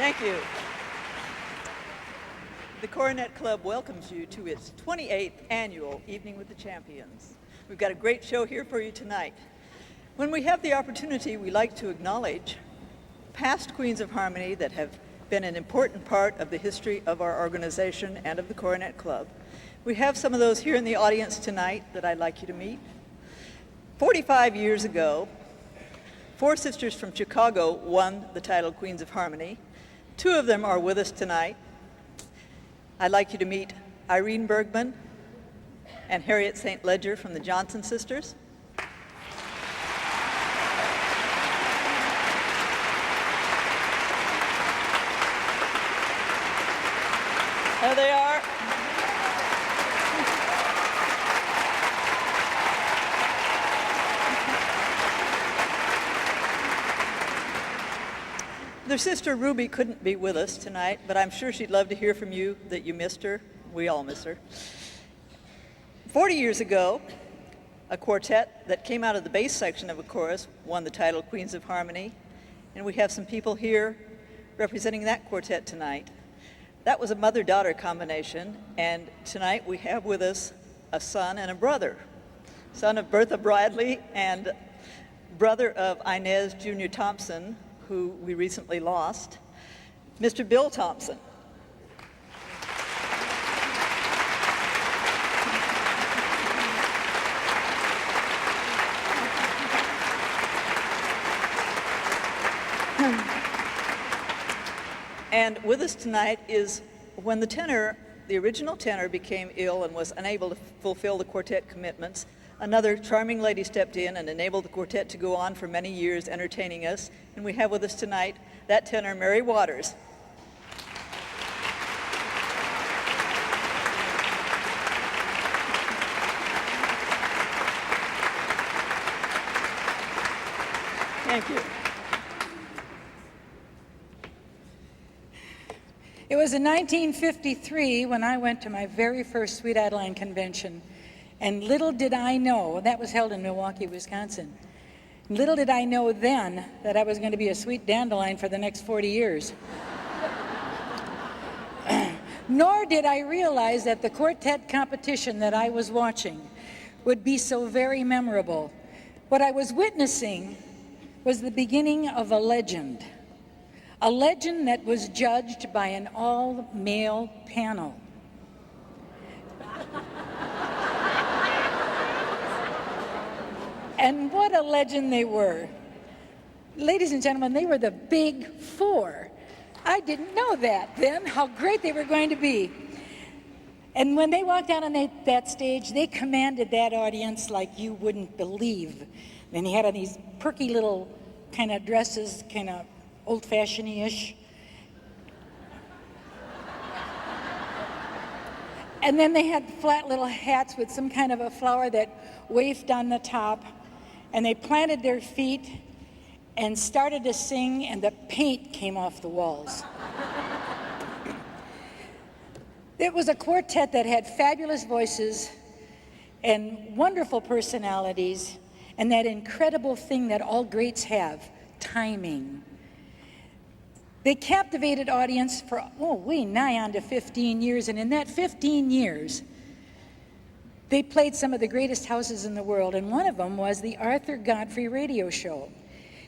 Thank you. The Coronet Club welcomes you to its 28th annual Evening with the Champions. We've got a great show here for you tonight. When we have the opportunity, we like to acknowledge past Queens of Harmony that have been an important part of the history of our organization and of the Coronet Club. We have some of those here in the audience tonight that I'd like you to meet. 45 years ago, four sisters from Chicago won the title Queens of Harmony. Two of them are with us tonight. I'd like you to meet Irene Bergman and Harriet St. Ledger from the Johnson Sisters. There they are. Their sister Ruby couldn't be with us tonight, but I'm sure she'd love to hear from you that you missed her. We all miss her. 40 years ago, a quartet that came out of the bass section of a chorus won the title Queens of Harmony, and we have some people here representing that quartet tonight. That was a mother-daughter combination, and tonight we have with us a son and a brother. Son of Bertha Bradley and brother of Inez Jr. Thompson, who we recently lost, Mr. Bill Thompson. And with us tonight is when the original tenor became ill and was unable to fulfill the quartet commitments, another charming lady stepped in and enabled the quartet to go on for many years entertaining us. And we have with us tonight that tenor, Mary Waters. Thank you. It was in 1953 when I went to my very first Sweet Adeline convention. And little did I know, that was held in Milwaukee, Wisconsin. Little did I know then that I was going to be a sweet dandelion for the next 40 years. Nor did I realize that the quartet competition that I was watching would be so very memorable. What I was witnessing was the beginning of a legend that was judged by an all-male panel. And what a legend they were. Ladies and gentlemen, they were the Big Four. I didn't know that then, how great they were going to be. And when they walked out on that stage, they commanded that audience like you wouldn't believe. And they had on these perky little kind of dresses, kind of old-fashioned-ish. And then they had flat little hats with some kind of a flower that waved on the top. And they planted their feet and started to sing, and the paint came off the walls. It was a quartet that had fabulous voices and wonderful personalities, and that incredible thing that all greats have, timing. They captivated audience for, nigh on to 15 years, and in that 15 years, they played some of the greatest houses in the world, and one of them was the Arthur Godfrey radio show.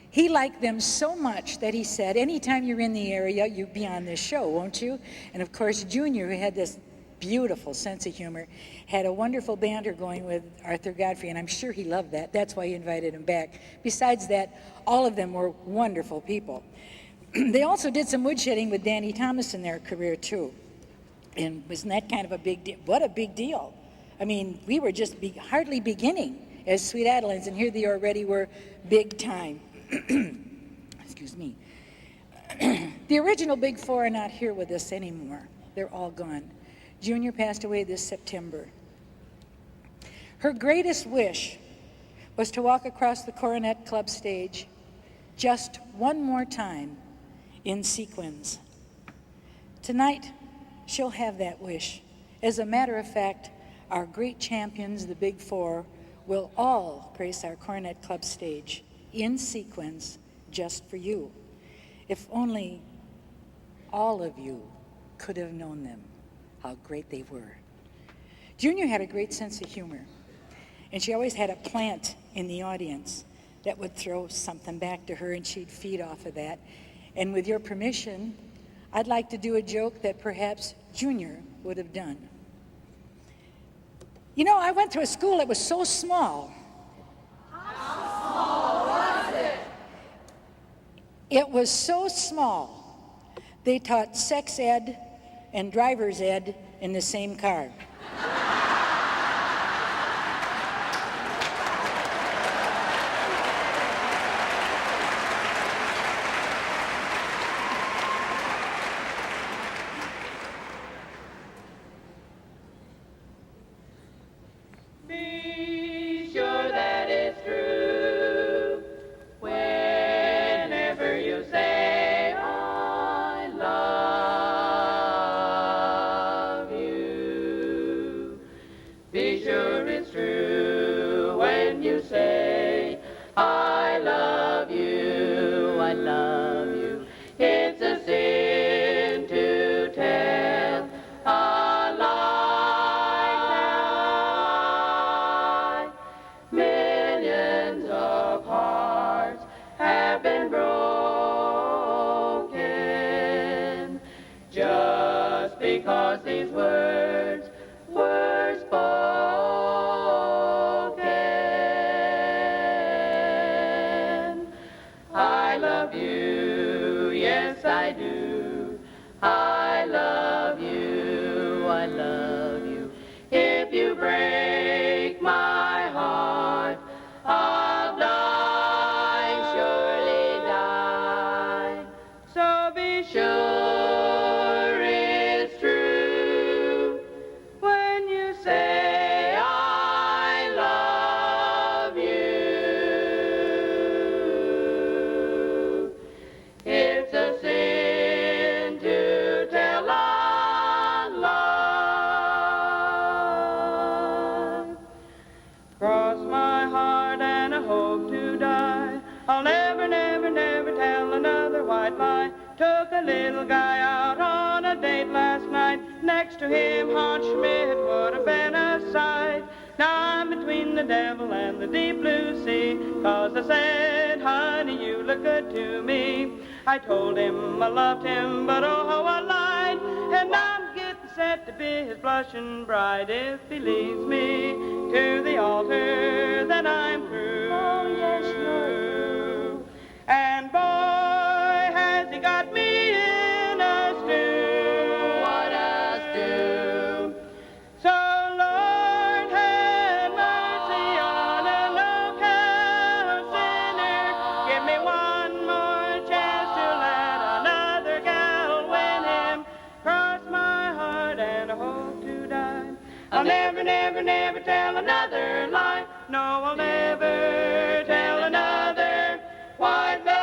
He liked them so much that he said, anytime you're in the area, you be on this show, won't you? And of course, Junior, who had this beautiful sense of humor, had a wonderful banter going with Arthur Godfrey, and I'm sure he loved that. That's why he invited him back. Besides that, all of them were wonderful people. They also did some woodshedding with Danny Thomas in their career, too. And wasn't that kind of a big deal? What a big deal. I mean, we were just hardly beginning as Sweet Adelines, and here they already were big time. Excuse me. The original Big Four are not here with us anymore. They're all gone. Junior passed away this September. Her greatest wish was to walk across the Coronet Club stage just one more time in sequins. Tonight, she'll have that wish. As a matter of fact, our great champions, the Big Four, will all grace our Coronet Club stage in sequence just for you. If only all of you could have known them, how great they were. Junior had a great sense of humor, and she always had a plant in the audience that would throw something back to her, and she'd feed off of that. And with your permission, I'd like to do a joke that perhaps Junior would have done. You know, I went to a school that was so small. How small was it? It was so small, they taught sex ed and driver's ed in the same car. I told him I loved him, but oh how I lied. And I'm getting set to be his blushing bride. If he leads me to the altar, then I'm through. Oh yes, you're through. And boy, has he got me in a stew. What a stew. So Lord, have mercy on a no-count sinner. Give me one more chance to let another gal win him. Cross my heart and I hope to die. I'll never, never, never tell another lie. No, I'll never tell another white lie.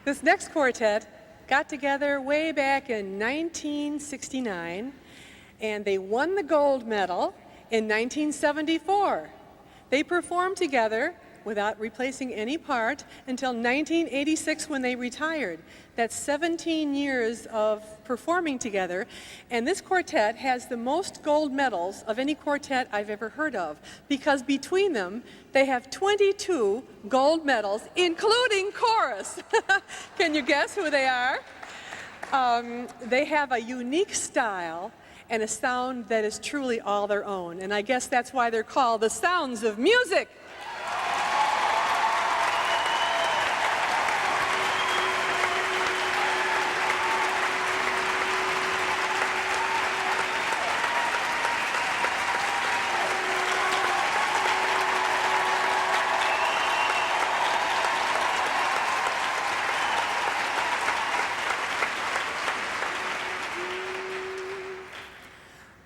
This next quartet got together way back in 1969, and they won the gold medal in 1974. They performed together without replacing any part until 1986 when they retired. That's 17 years of performing together, and this quartet has the most gold medals of any quartet I've ever heard of, because between them they have 22 gold medals, including chorus. Can you guess who they are? They have a unique style and a sound that is truly all their own, and I guess that's why they're called the Sounds of Music.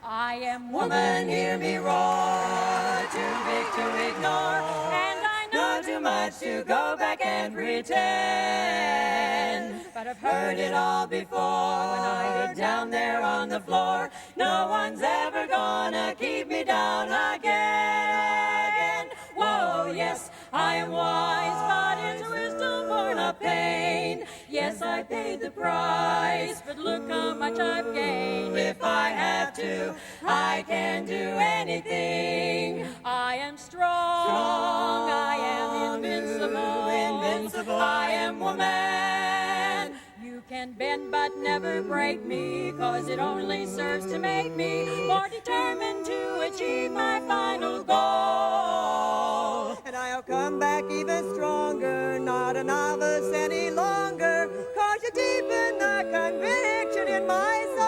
I am woman, hear me roar, too big to ignore, and I know to my let's to go back and pretend. But I've heard it all before when I get down there on the floor. No one's ever gonna keep me down again. Whoa, yes, I am wise, but it's wisdom born of pain. Yes, I paid the price, but look how much I've gained. If I have to, I can do anything. I am strong, I am invincible, invincible. I am woman. You can bend but never break me, 'cause it only serves to make me more determined to achieve my final goal. And I'll come back even stronger, not a novice any longer, 'cause you deepen the conviction in my soul.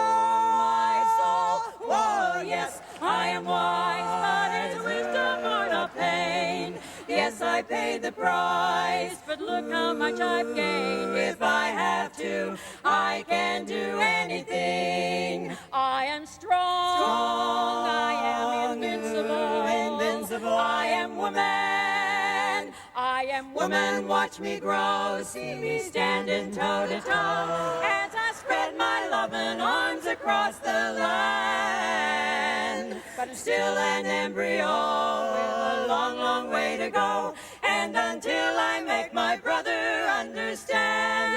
My soul, oh yes, I am wise, but it's wisdom born of pain. Yes, I paid the price, but look how much I've gained. If I have to, I can do anything. I am strong, I am invincible, invincible. I am woman, I am woman. Watch me grow, see me standing toe to toe as I spread my loving arms across the land. But I'm still an embryo with a long, long way to go. And until I make my brother understand,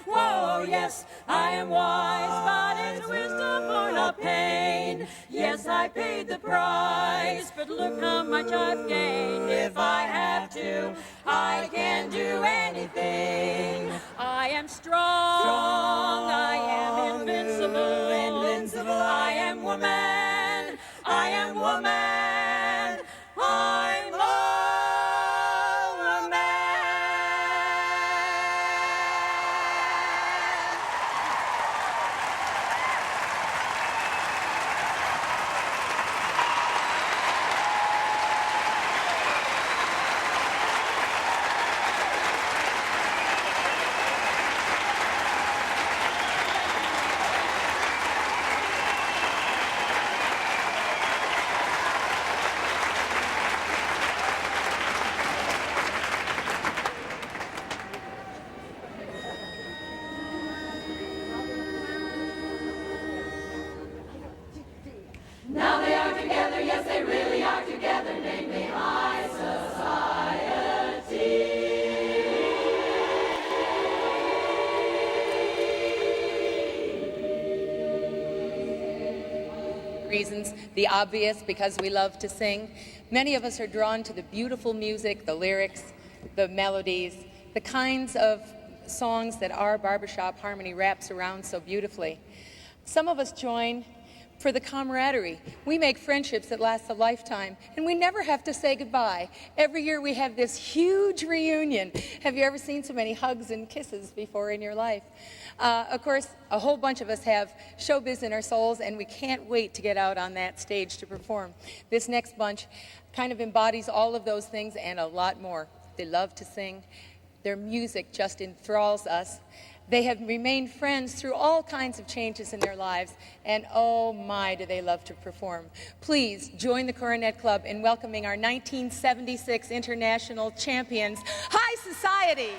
whoa, yes, I am wise, but it's wisdom born of pain. Yes, I paid the price, but look how much I've gained. If I have to, I can do anything. I am strong, I am invincible, invincible. I am woman, I am woman, I'm a woman. Now they are together, yes, they really are together, namely high society. Reasons, the obvious, because we love to sing. Many of us are drawn to the beautiful music, the lyrics, the melodies, the kinds of songs that our barbershop harmony wraps around so beautifully. Some of us join for the camaraderie. We make friendships that last a lifetime, and we never have to say goodbye. Every year we have this huge reunion. Have you ever seen so many hugs and kisses before in your life? Of course, a whole bunch of us have showbiz in our souls, and we can't wait to get out on that stage to perform. This next bunch kind of embodies all of those things and a lot more. They love to sing. Their music just enthralls us. They have remained friends through all kinds of changes in their lives, and oh my, do they love to perform. Please join the Coronet Club in welcoming our 1976 International Champions, High Society.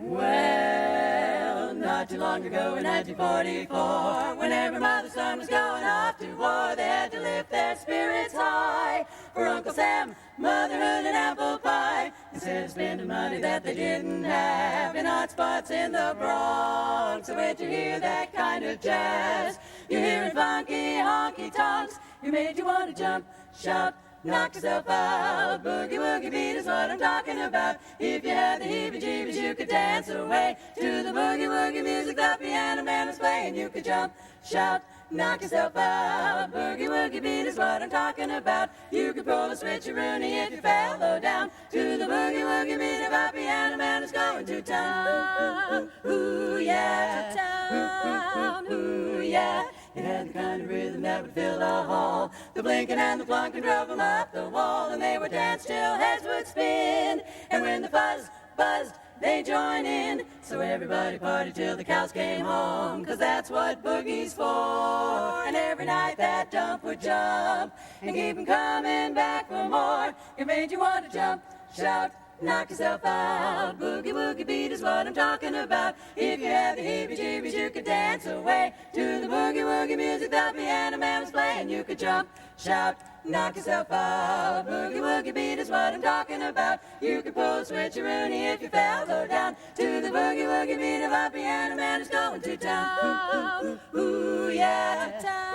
Well, not too long ago in 1944, whenever mother's son was going off to war, they had to lift their spirits high for Uncle Sam, motherhood, and apple pie. Instead of spending money that they didn't have in hot spots in the Bronx. So wait to hear that kind of jazz. You're hearing funky honky tonks. You made you want to jump, shout, knock yourself out. Boogie woogie beat is what I'm talking about. If you had the heebie-jeebies, you could dance away to the boogie woogie music the piano man was playing. You could jump, shout, knock yourself out. Boogie woogie beat is what I'm talking about. You could pull a switcheroony if you fell low down to the boogie woogie beat. The piano man is going to town. Ooh, yeah, to town. Ooh, yeah. It had the kind of rhythm that would fill the hall. The blinking and the plunking drove them up the wall, and they would dance till heads would spin. And when the fuzz buzzed, they join in. So everybody partied till the cows came home, 'cause that's what boogie's for. And every night that dump would jump and keep 'em coming back for more. It made you want to jump, shout, knock yourself out. Boogie woogie beat is what I'm talking about. If you had the heebie-jeebies, you could dance away to the boogie woogie music the piano man was playing. You could jump, shout, knock yourself out. Boogie woogie beat is what I'm talking about. You could pull a switcheroony if you fell low down to the boogie woogie beat of our piano man is going to town. Ooh, ooh, ooh, yeah.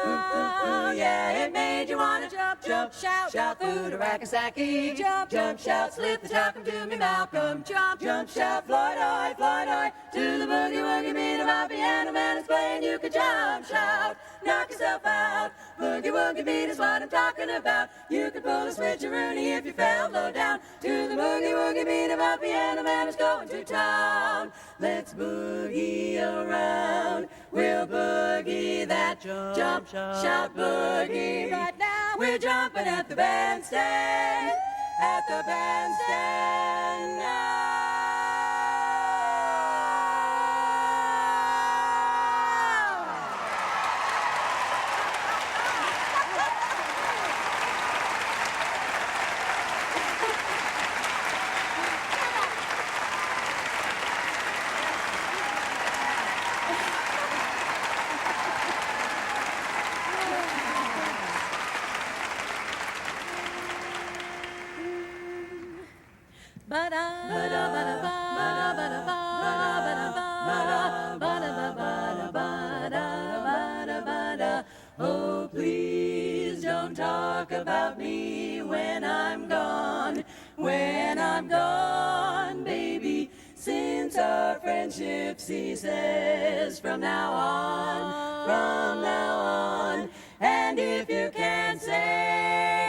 Ooh, ooh, ooh, yeah. It made you wanna jump, jump, shout, shout through the Rackasaki. Jump, jump, shout, slip the talcum to me, Malcolm. Jump, jump, shout, Floyd, to the boogie woogie beat of our piano man is playing. You could jump, shout, knock yourself out. Boogie woogie beat is what I'm talking about. You could pull a switcheroony if you fell low down to the boogie woogie beat of our piano man is going to town. Let's boogie around. We'll boogie that jump, shout boogie. Right now we're jumping at the bandstand, at the bandstand now. Oh, please don't talk about me when I'm gone, baby, since our friendship ceases from now on, and if you can't say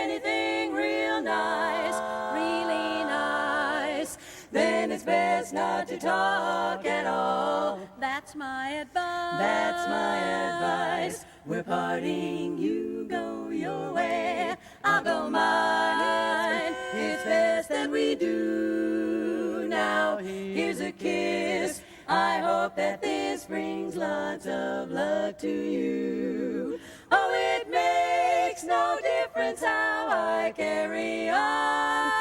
anything real nice, really nice, then it's best not to talk at all. That's my advice. That's my advice. We're parting, you go your way, I'll go mine. It's best that we do. Now here's a kiss. I hope that this brings lots of luck to you. Oh, it makes no difference how I carry on,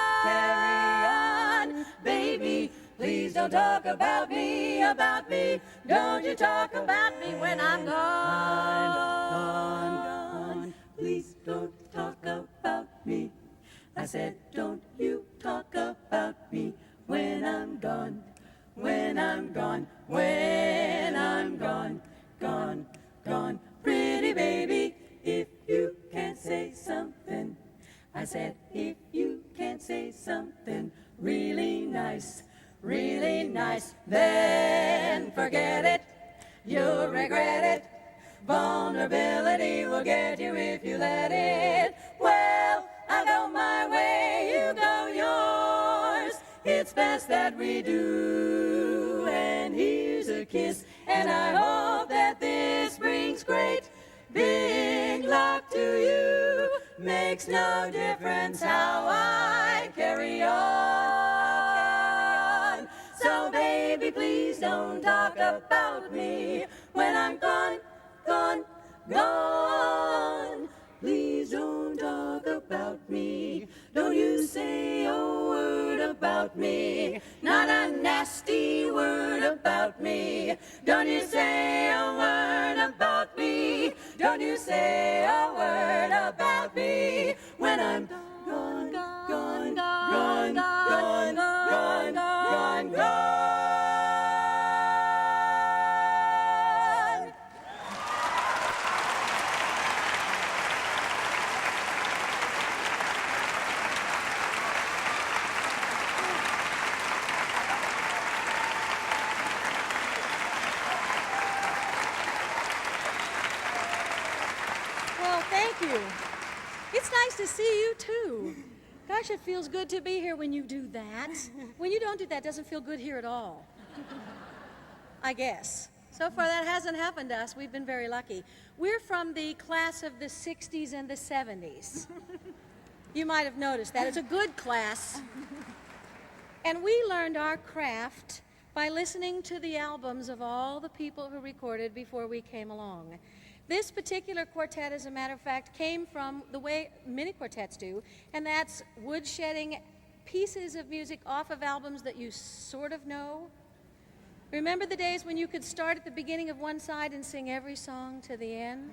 baby. Please don't talk about me. Don't you talk about me when I'm gone. Please don't talk about me. I said, don't you talk about me when I'm gone. When I'm gone. Gone. Pretty baby, if you can't say something. I said, if you can't say something really nice, then forget it, you'll regret it. Vulnerability will get you if you let it. Well, I go my way, you go yours. It's best that we do. And here's a kiss, and I hope that this brings great big luck to you. Makes no difference how I carry on. So baby, please don't talk about me when I'm gone. Please don't talk about me. Don't you say a word about me. Not a nasty word about me. Don't you say a word about me. Don't you say a word about me when I'm gone. It's nice to see you, too. Gosh, it feels good to be here when you do that. When you don't do that, it doesn't feel good here at all. I guess. So far, that hasn't happened to us. We've been very lucky. We're from the class of the 60s and the 70s. You might have noticed that. It's a good class. And we learned our craft by listening to the albums of all the people who recorded before we came along. This particular quartet, as a matter of fact, came from the way many quartets do, and that's woodshedding pieces of music off of albums that you sort of know. Remember the days when you could start at the beginning of one side and sing every song to the end?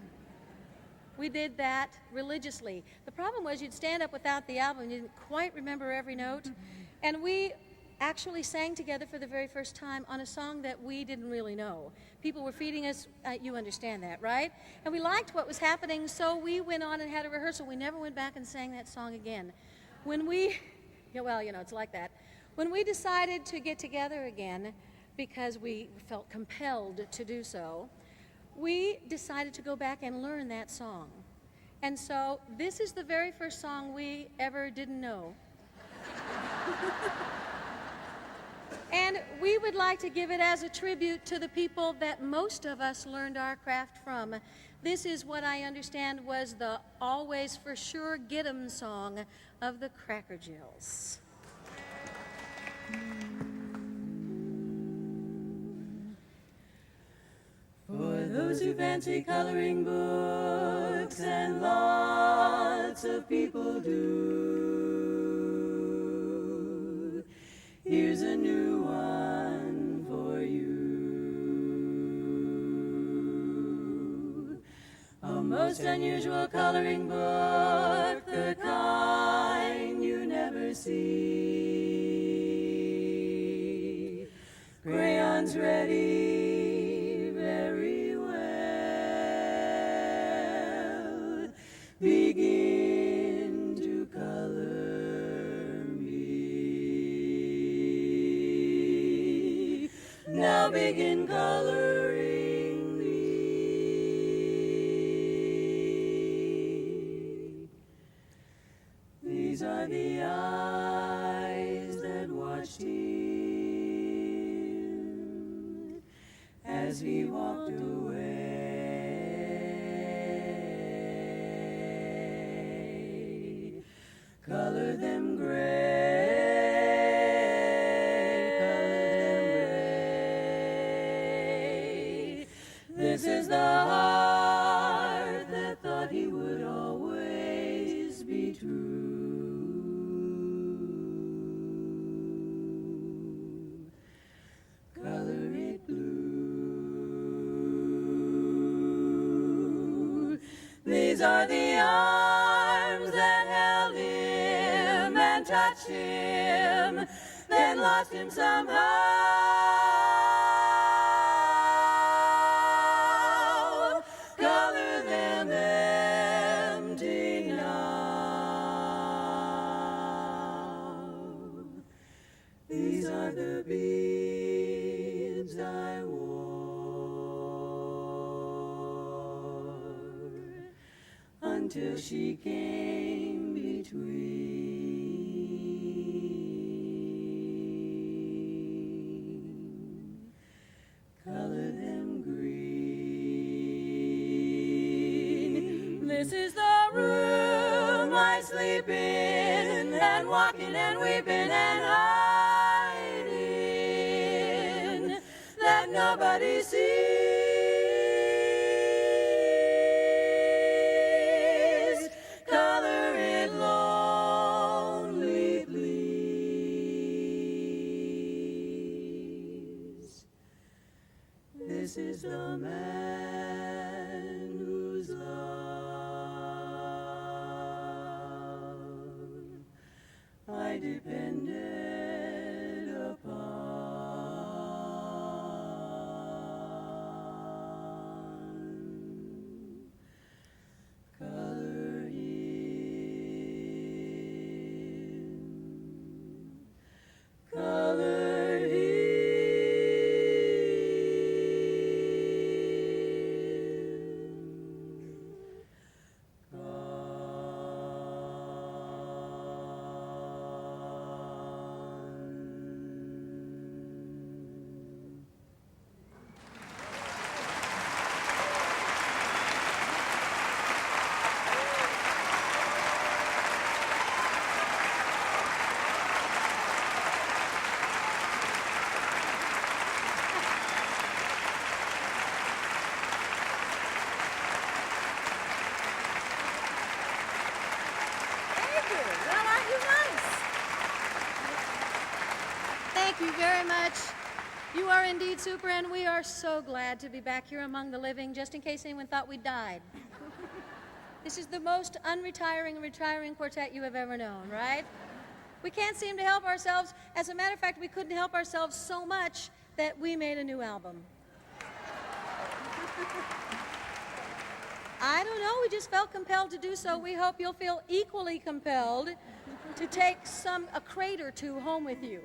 We did that religiously. The problem was you'd stand up without the album, you didn't quite remember every note, and we actually sang together for the very first time on a song that we didn't really know. People were feeding us, you understand that, right? And we liked what was happening, so we went on and had a rehearsal. We never went back and sang that song again. When we, yeah, well, you know, it's like that. When we decided to get together again, because we felt compelled to do so, we decided to go back and learn that song. And so this is the very first song we ever didn't know. And we would like to give it as a tribute to the people that most of us learned our craft from. This is what I understand was the Always For Sure Get 'Em song of the Cracker Jills. For those who fancy coloring books, and lots of people do, here's a new one for you. A most unusual coloring book, the kind you never see. Crayons ready, very well. Begin to color me. Now begin coloring me. These are the eyes that watched him as he walked away. Color them gray. This is the heart that thought he would always be true. Color it blue. These are the arms that held him and touched him, then lost him somehow. Color them empty now. These are the beads I wore until she came between. Color them green. This is the room I sleep in, and walking and weeping and hiding, that nobody sees. Color it lonely, please. This is the man whose love I depended upon. Color him. Color him. Thank you very much. You are indeed super, and we are so glad to be back here among the living, just in case anyone thought we died. This is the most unretiring, retiring quartet you have ever known, right? We can't seem to help ourselves. As a matter of fact, we couldn't help ourselves so much that we made a new album. I don't know, we just felt compelled to do so. We hope you'll feel equally compelled to take a crate or two home with you.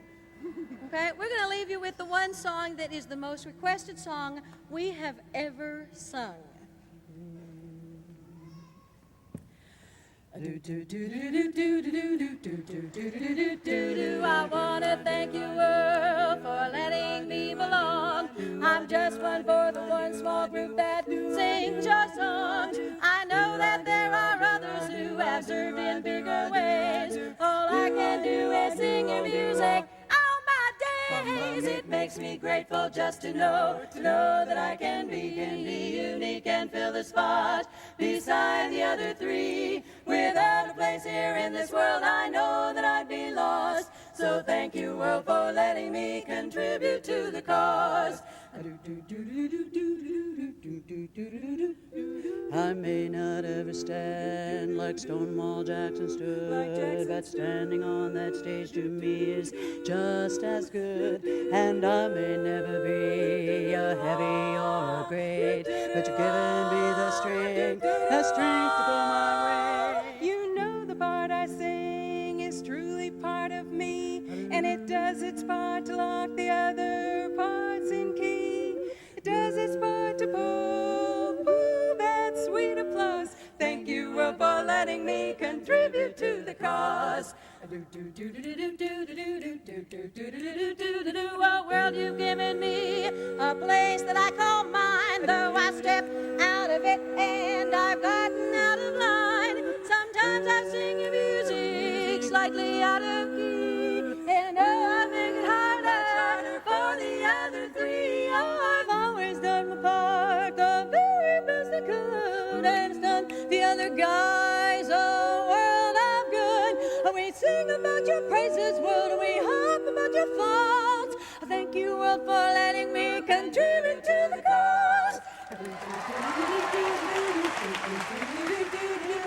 Okay, we're going to leave you with the one song that is the most requested song we have ever sung. I want to thank you, world, for letting me belong. I'm just one for the one small group that sings your song. I know that there are others who have served in bigger ways. All I can do is sing your music. It makes me grateful just to know that I can be unique and fill the spot beside the other three. Without a place here in this world, I know that I'd be lost. So thank you, world, for letting me contribute to the cause. I may not ever stand like Stonewall Jackson stood, but standing on that stage to me is just as good. And I may never be a heavy or a great, but you've given me the strength to go my way. You know the part I sing is truly part of me, and it does its part to lock the other parts in key. It does its part to pull that sweet applause. Thank you, world, for letting me contribute to the cause. Oh, world, you've given me a place that I call mine, though I step out of it and I've gotten out of line. Sometimes I sing your music slightly out of key, and I make it harder for the other three. Oh, I've always done my part the very best I could, and it's done the other guys a world of good. We sing about your praises, world, we harp about your faults. Thank you, world, for letting me contribute to the cause.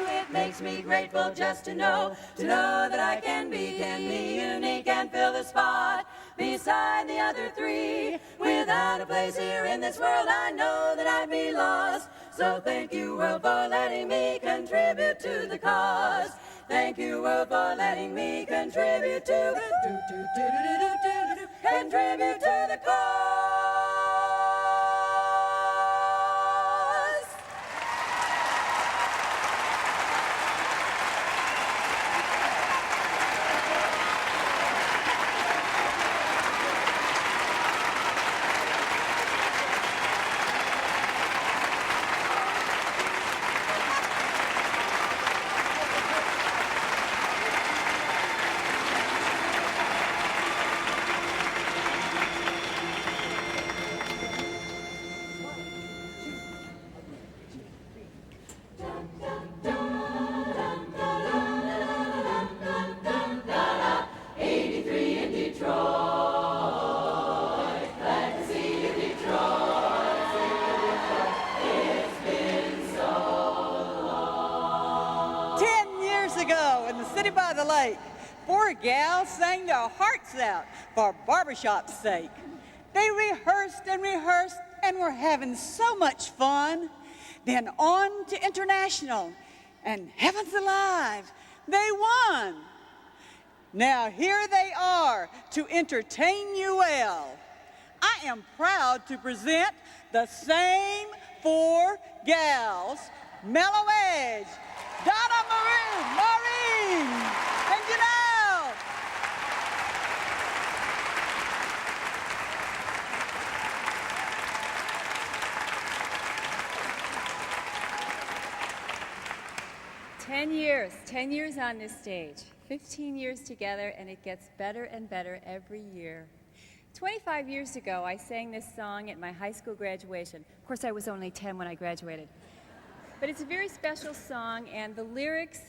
It makes me grateful just to know that I can be unique and fill the spot beside the other three. Without a place here in this world, I know that I'd be lost. So thank you, world, for letting me contribute to the cause. Thank you, world, for letting me contribute to the cause. Four gals sang their hearts out for barbershop's sake. They rehearsed and rehearsed and were having so much fun. Then on to International, and heavens alive, they won. Now here they are to entertain you well. I am proud to present the same four gals, Melo-Edge, Donna Maureen, and Janelle. Ten years on this stage, 15 years together, and it gets better and better every year. 25 years ago, I sang this song at my high school graduation. Of course, I was only 10 when I graduated. But it's a very special song, and the lyrics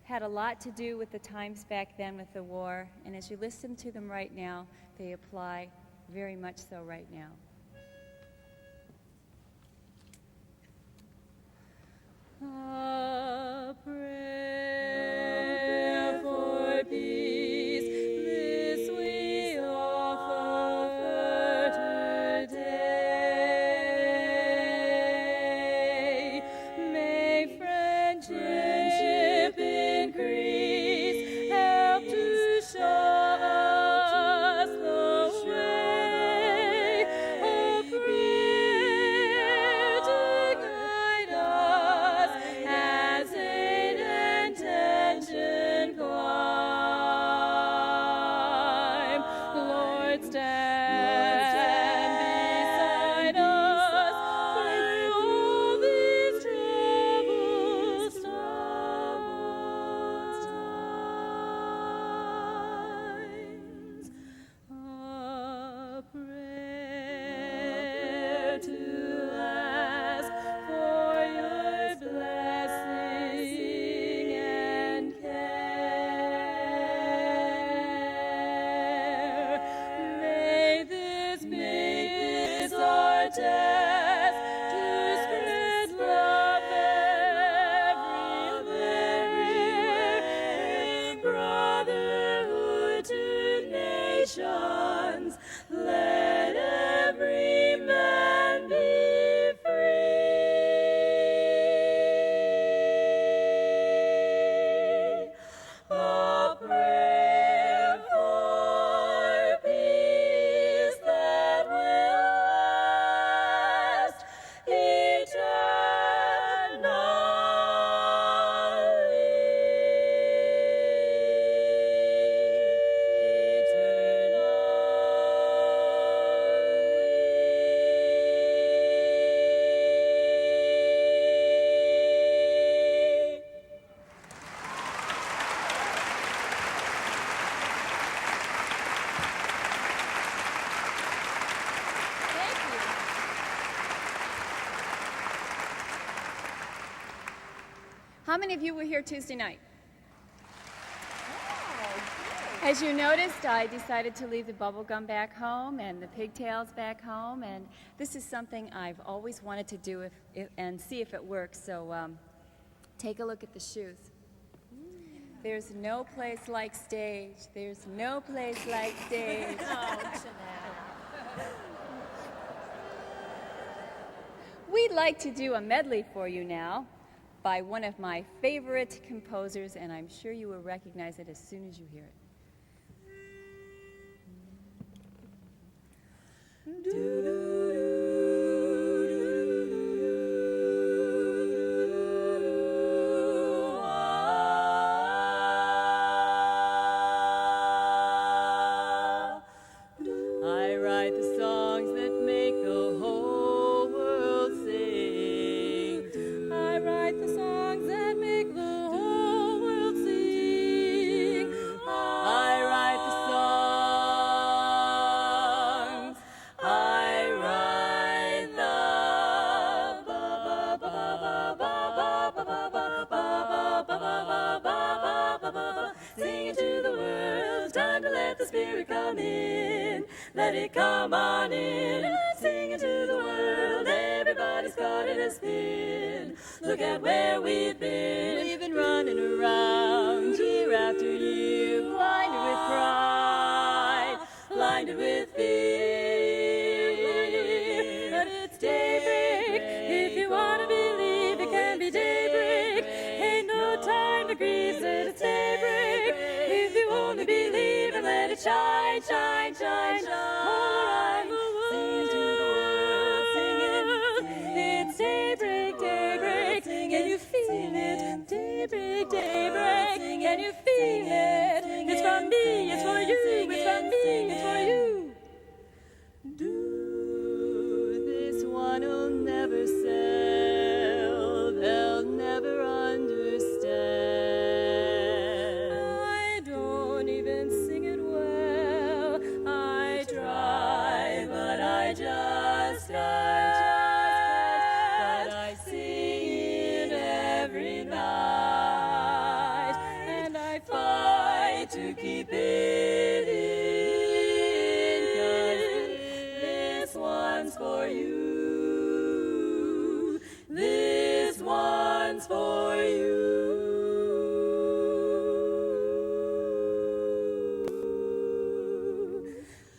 had a lot to do with the times back then with the war, and as you listen to them right now, they apply very much so right now. A prayer for peace, this we offer today. May friendship increase, help to show us the way. A prayer to guide us as aid and tension climb. Lord, stand beside us through all these troubled times. A prayer to ask for your blessing and care. May this be our task to spread love everywhere, bring brotherhood to nations. Let every man be free. A prayer for peace that will last eternally. Thank you. How many of you were here Tuesday night? As you noticed, I decided to leave the bubble gum back home and the pigtails back home, and this is something I've always wanted to do and see if it works, so take a look at the shoes. There's no place like stage. There's no place like stage. We'd like to do a medley for you now by one of my favorite composers, and I'm sure you will recognize it as soon as you hear it. I write the songs that make the whole world sing. I write the songs that make the whole world sing. I write the songs. I write the sing to the world. It's time to let the Spirit come in. Let it come on in. Sing into the world. Everybody's caught in a spin. Look at where we've been. We've been running around year after year, blinded with pride, blinded with fear. But it's daybreak. If you want to believe, it can be daybreak. Ain't no time to grieve, said it's daybreak. If you only believe and let it shine, shine, shine, shine. Sing to the world, sing it. It's daybreak, daybreak. Can you feel it? Daybreak, daybreak. Can you feel it? It's from me, it's for you. It's from me, it's for you. Do this one'll never sell. They'll never understand. I don't even sing it well. I try, but I just can't. But I sing it every night. to keep it in, 'cause this one's for you. This one's for you.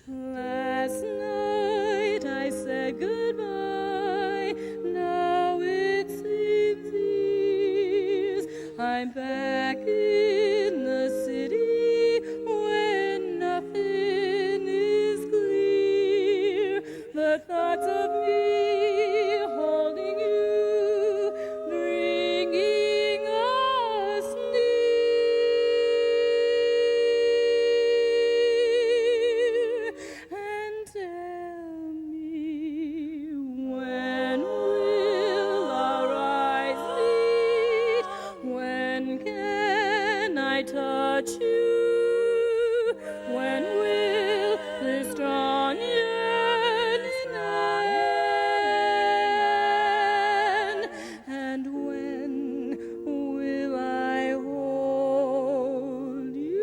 Last night I said goodbye. Now it seems years. I'm back in the city when nothing is clear. The thoughts of me holding you, bringing us near. And tell me, when will our eyes meet? When can I touch you? When will this strong yearning end? And when will I hold you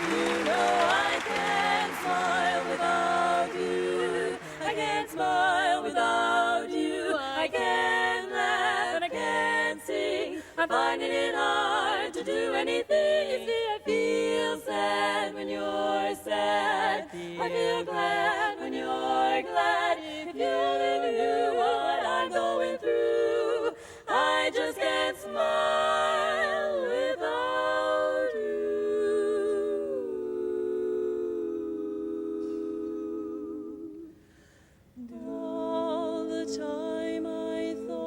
You know I can't smile without you. I can't smile without you. I can't laugh and I can't sing. I'm finding it hard to do anything. You see, I feel sad when you're sad. I feel glad when you're glad. If you only knew what I'm going through, I just can't smile without you. All the time I thought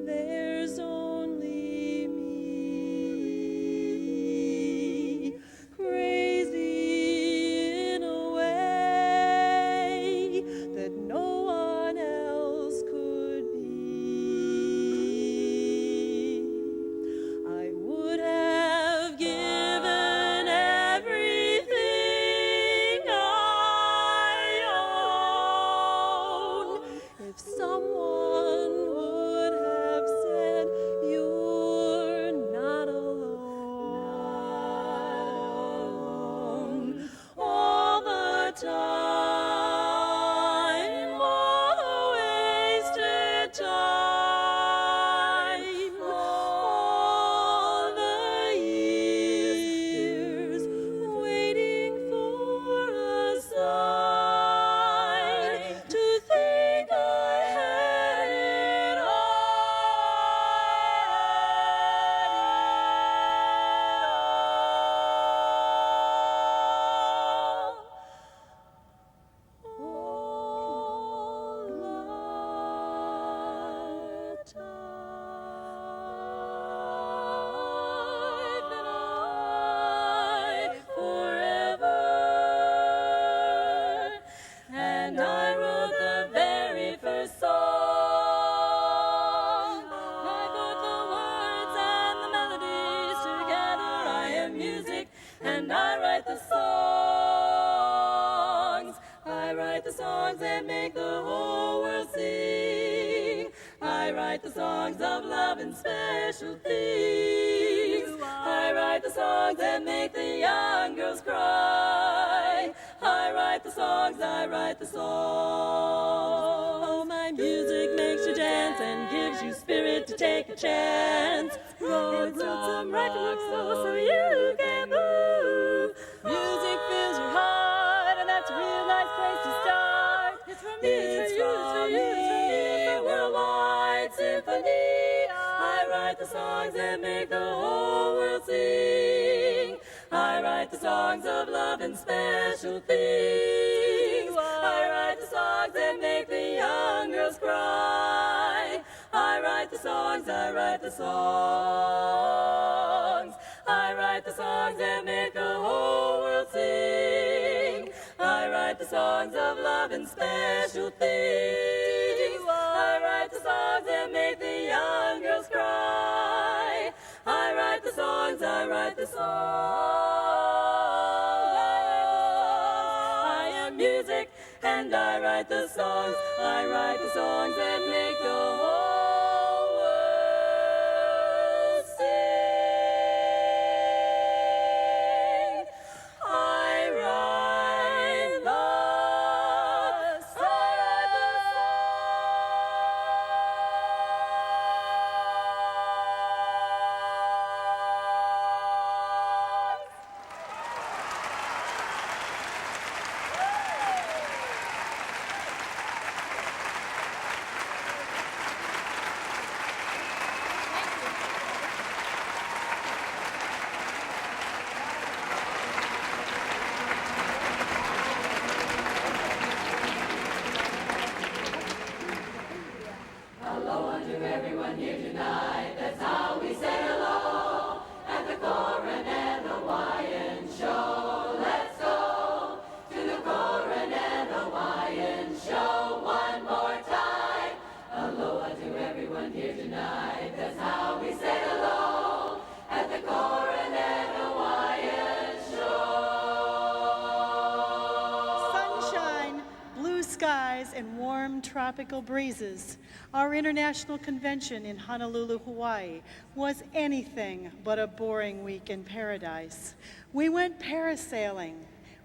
there's only me, crazy in a way that no one else could be. I would have given everything I own if someone would have said you're not alone. All the time, all the wasted time, all the years waiting for a sign, to think I had it all the time, and I forever. And I wrote the very first song. I put the words and the melodies together. I am music, and I write the songs. I write the songs that make the whole world sing. I write the songs of love and special things. I write the songs that make the young girls cry. I write the songs, I write the songs. Oh, my music makes you dance and gives you spirit to take a chance. Roads some rock so you can move. Music fills your heart, and that's a real nice place to start. It's from me, it's for you, it's a worldwide symphony. I write the songs that make the whole world sing. I write the songs of love and special things. I write the songs that make the young girls cry. I write the songs, I write the songs. I write the songs that make the whole world sing. I I write the songs of love and special things. I write the songs that make the young girls cry. I write the songs, I write the songs. I am music and I write the songs. I write the songs that make the whole world sing. I write the hello unto everyone here tonight. That's how we say hello at the Coronet Hawaiian Show. Let's go to the Coronet Hawaiian Show one more time. Hello unto everyone here tonight. That's how we say hello at the Coronet Hawaiian Show. Sunshine, blue skies, and warm tropical breezes. Our international convention in Honolulu, Hawaii was anything but a boring week in paradise. We went parasailing.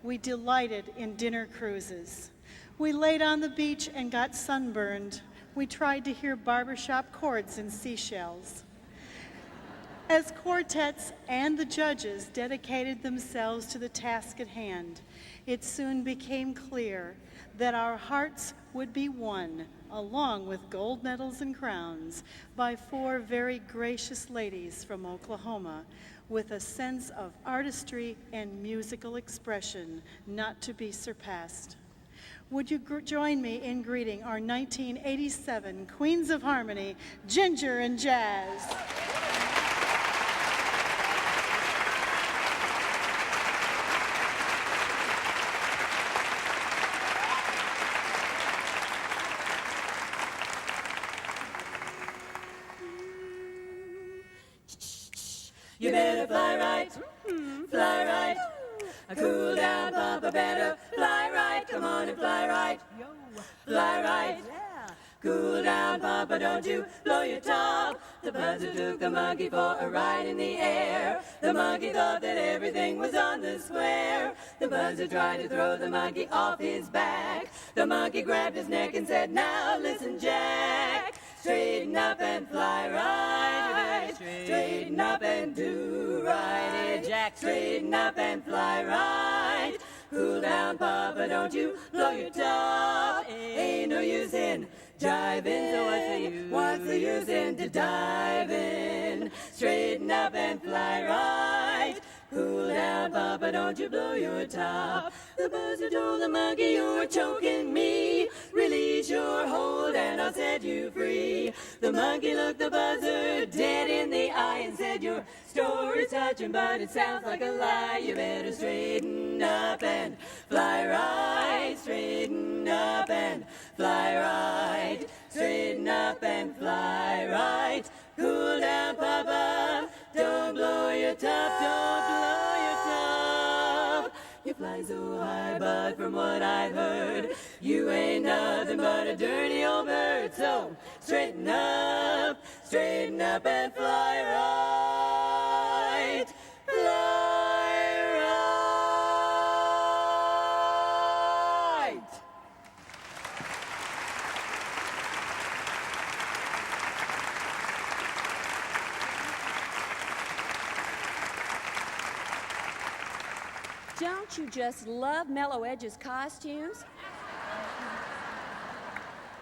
We delighted in dinner cruises. We laid on the beach and got sunburned. We tried to hear barbershop chords and seashells. As quartets and the judges dedicated themselves to the task at hand, it soon became clear that our hearts would be won, along with gold medals and crowns, by four very gracious ladies from Oklahoma with a sense of artistry and musical expression not to be surpassed. Would you join me in greeting our 1987 Queens of Harmony, Ginger and Jazz? You better fly right, fly right. Cool down, Papa, better fly right. Come on and fly right, fly right. Cool down, Papa, don't you blow your top. The buzzer took the monkey for a ride in the air. The monkey thought that everything was on the square. The buzzer tried to throw the monkey off his back. The monkey grabbed his neck and said, now listen, Jack. Straighten up and fly right. Straighten up and do right. Jack, straighten up and fly right. Cool down, Papa, don't you blow your top. Ain't no use in jiving, so what's the use in to dive in? Straighten up and fly right. Cool down, Papa, don't you blow your top. The buzzer told the monkey, you're choking me. Release your hold and I'll set you free. The monkey looked the buzzer dead in the eye and said, your story's touching, but it sounds like a lie. You better straighten up and fly right. Straighten up and fly right. Straighten up and fly right. Cool down, Papa, don't blow your top, don't blow your top. You fly so high, but from what I've heard, you ain't nothing but a dirty old bird. So straighten up and fly right, fly right. Don't you just love Melo-Edge's costumes?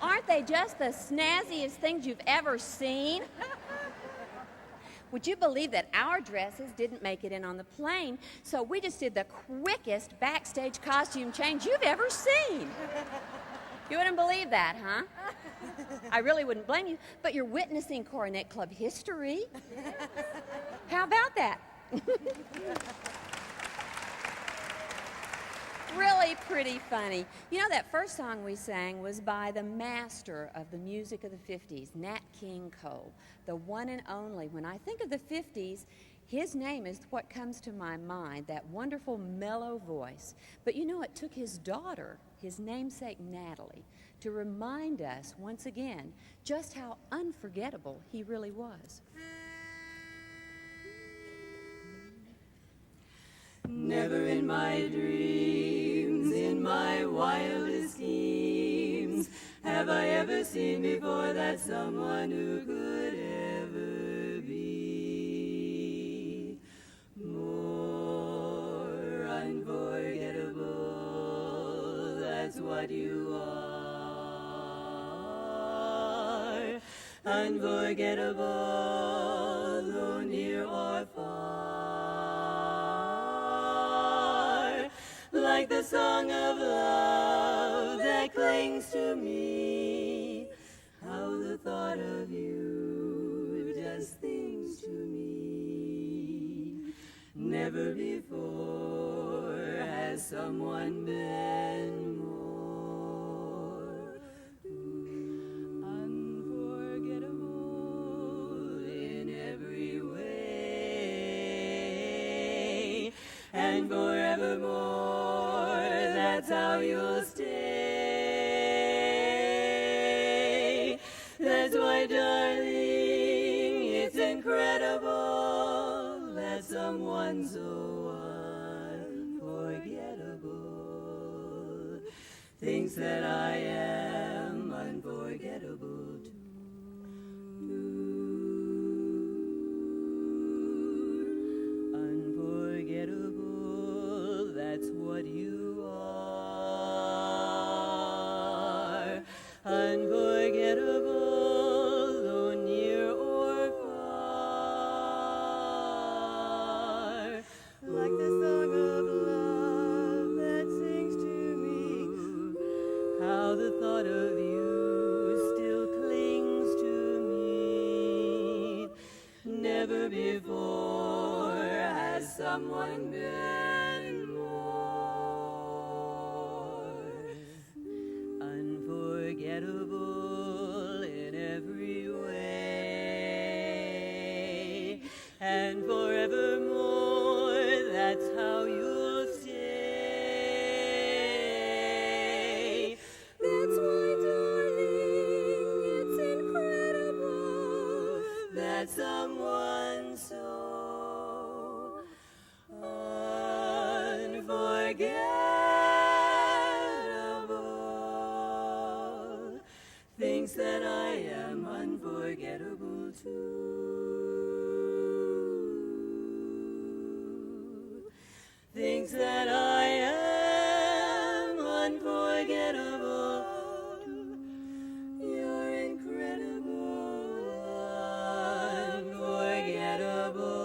Aren't they just the snazziest things you've ever seen? Would you believe that our dresses didn't make it in on the plane, so we just did the quickest backstage costume change you've ever seen? You wouldn't believe that, huh? I really wouldn't blame you, but you're witnessing Coronet Club history. How about that? really pretty funny. You know, that first song we sang was by the master of the music of the 50s, Nat King Cole, the one and only. When I think of the 50s, his name is what comes to my mind, that wonderful mellow voice. But you know, it took his daughter, his namesake Natalie, to remind us once again just how unforgettable he really was. Never in my dreams, in my wildest schemes, have I ever seen before that someone who could ever be more unforgettable. That's what you are. Unforgettable, though near or far. Like the song of love that clings to me, how the thought of you does things to me. Never before has someone been more unforgettable in every way, and forevermore. That's how you'll stay. That's why, darling, it's incredible that someone so unforgettable thinks that I am unforgettable too. Unforgettable, that's what you are. Unforgettable, though near or far. Like the song of love that sings to me, how the thought of you still clings to me. Never before has someone been more unforgettable in every way, and forevermore, that's how you'll stay. That's why, darling, it's incredible that someone so unforgettable thinks that I am unforgettable too. Thinks that I am unforgettable too. You're incredible, unforgettable.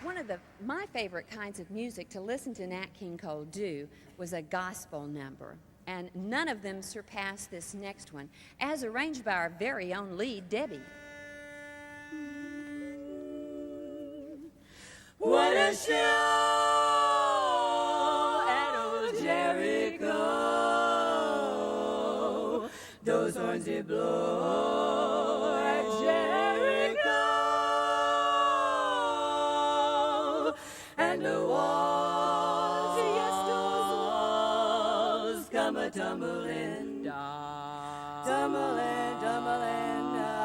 One of my favorite kinds of music to listen to Nat King Cole do was a gospel number. And none of them surpassed this next one, as arranged by our very own lead, Debbie. What a show at old Jericho. Those horns did blow at Jericho. And the walls, yes, those walls come a-tumbling down. Tumbling, tumbling down.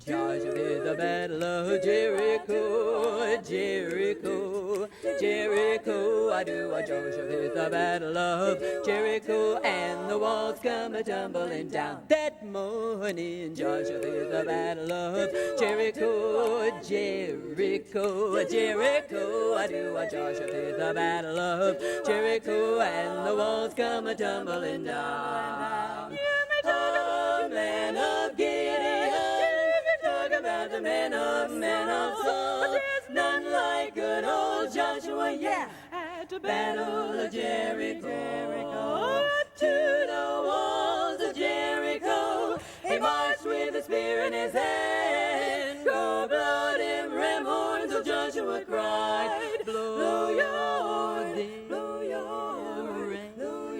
Georgia did the battle of Jericho, Jericho, Jericho. I do a Georgia did the battle of Jericho, and the walls come a-tumbling down. That morning, Georgia did the battle of Jericho, Jericho, Jericho. I do a Georgia did the battle of Jericho, and the walls come a-tumbling down. Oh, man of Gideon. are the men of soul. None like good old Joshua, yeah, at the battle of Jericho. To the walls of Jericho, he marched with a spear in his hand. Go blood him, ram horns, so Joshua cried, blow your horns, blow your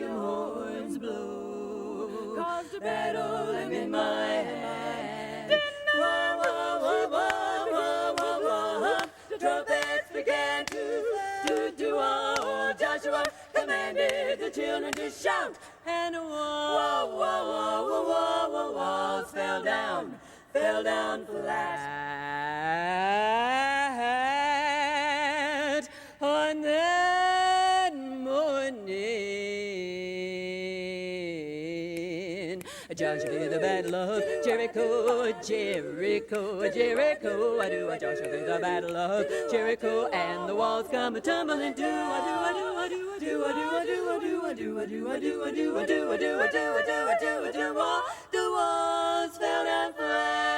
horns, blow. 'Cause the battle am in my hand. Wah, wah, wah, wah, wah, wah, wah. The trumpets began to oh, Joshua commanded the children to shout, and the walls fell down flat on that morning. Joshua did the battle of Jericho, Jericho, Jericho. I do, Joshua did the battle of Jericho, and the walls come a tumbling do. The walls fell down flat.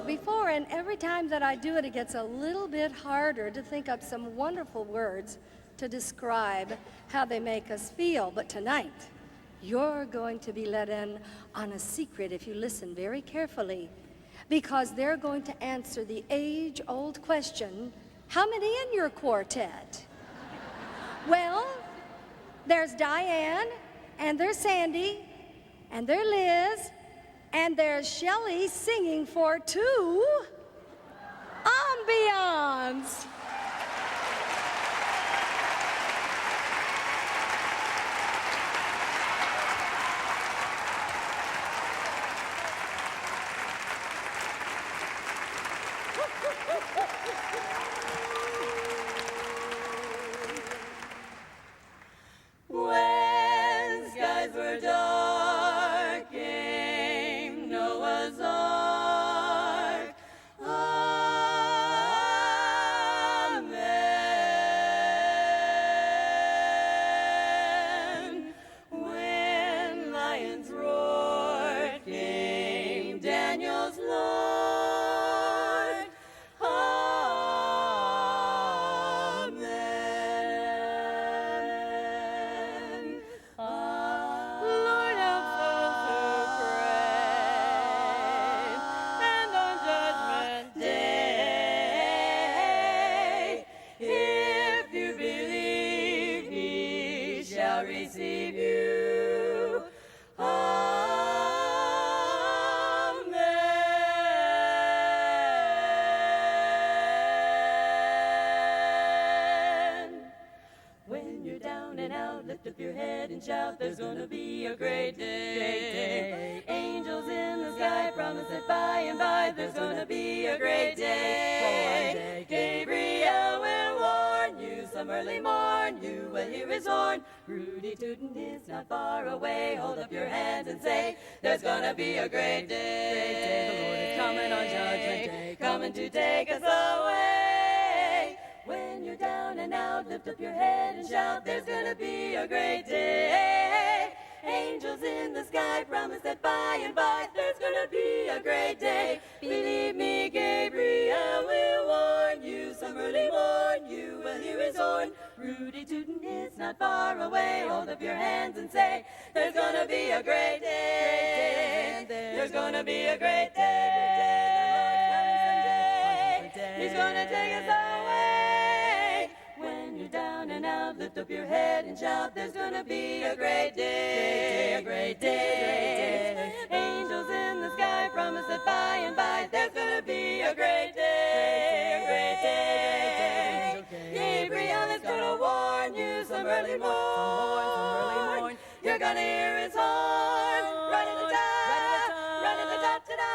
Before, and every time that I do it, it gets a little bit harder to think up some wonderful words to describe how they make us feel. But tonight, you're going to be let in on a secret if you listen very carefully, because they're going to answer the age-old question, how many in your quartet? Well, there's Diane, and there's Sandy, and there's Liz, and there's Shelley singing for two Ambiance. When skies were dark, came Noah's ark. Amen. When lions roared, came Daniel's Lord. Amen. Lord, help those who pray, and on Judgment Day, if you believe, He shall receive you. Amen. When you're down and out, lift up your head and shout, there's gonna be a great day. Angels in the sky promise that by and by there's gonna be a great day. Gabriel will warn you, some early morn you will hear his horn. Rudy Tootin' is not far away. Hold up your hands and say, there's gonna be a great day. The Lord is coming on Judgment Day, coming to take us away. When you're down and out, lift up your head and shout, there's gonna be a great day. Angels in the sky promise that by and by there's gonna be a great day. Believe me, Gabriel will warn you, some early morn you will hear his horn. Rudy Tootin' is not far away. Hold up your hands and say, there's gonna be a great day. There's gonna be a great day. He's gonna take us away. When you're down and out, lift up your head and shout, there's gonna be a great day. A great day. Angels in the sky promise that by and by there's gonna be a great day. A great day. Gabriel is gonna warn you some early morn. You're gonna hear his horn. Run in the top, run in the top, ta-da.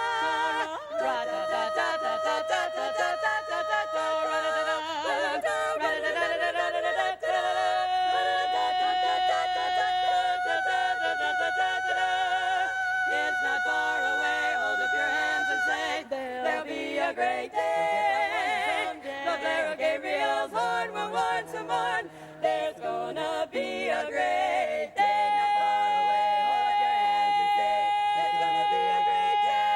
Run da da da da da da da da da da da. Run in the top, run in the top, run in the da da da da da da da. It's not far away. Hold up your hands and say, there'll be a great day. The blare of Gabriel's horn will warn some more. There's gonna be a great day. There's gonna be a great day.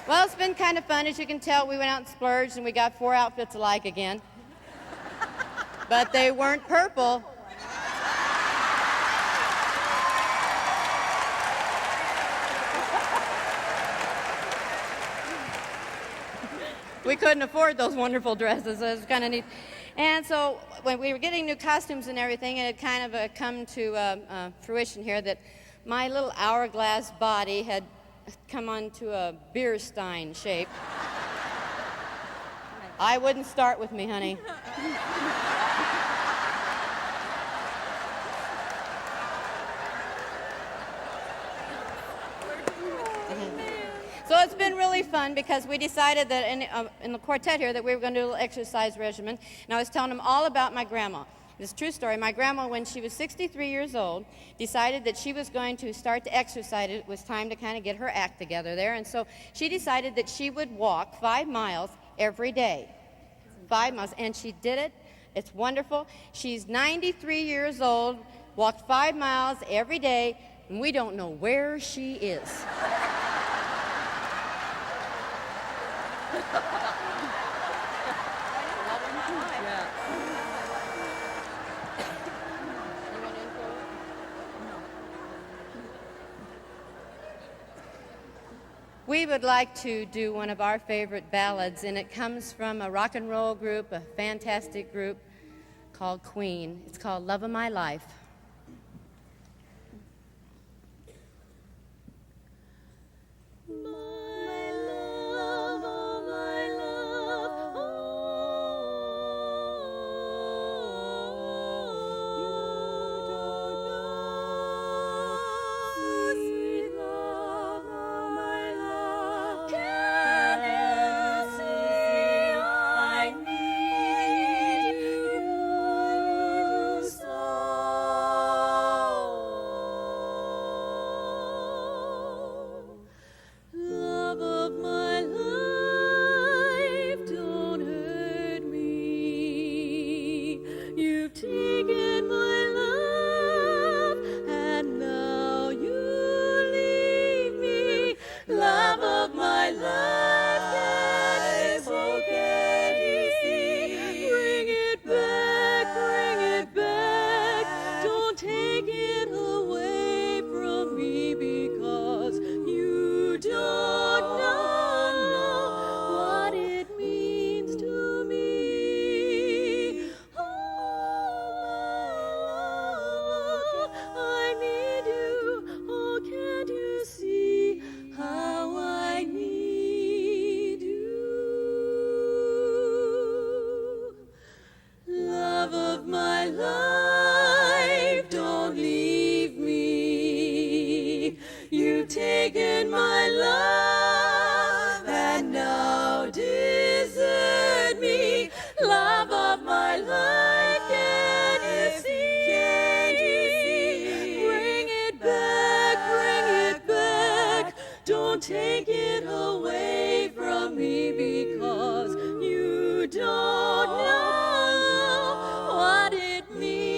Well, it's been kind of fun. As you can tell, we went out and splurged and we got 4 outfits alike again. But they weren't purple. We couldn't afford those wonderful dresses. It was kind of neat. And so when we were getting new costumes and everything, it had kind of come to fruition here that my little hourglass body had come onto a beer stein shape. I wouldn't start with me, honey. So it's been really fun because we decided that in the quartet here that we were going to do a little exercise regimen. And I was telling them all about my grandma. It's a true story. My grandma, when she was 63 years old, decided that she was going to start to exercise. It was time to kind of get her act together there. And so she decided that she would walk 5 miles every day. 5 miles. And she did it. It's wonderful. She's 93 years old, walked 5 miles every day, and we don't know where she is. We would like to do one of our favorite ballads, and it comes from a rock and roll group, a fantastic group called Queen. It's called Love of My Life. Take it away from me because you don't know what it means.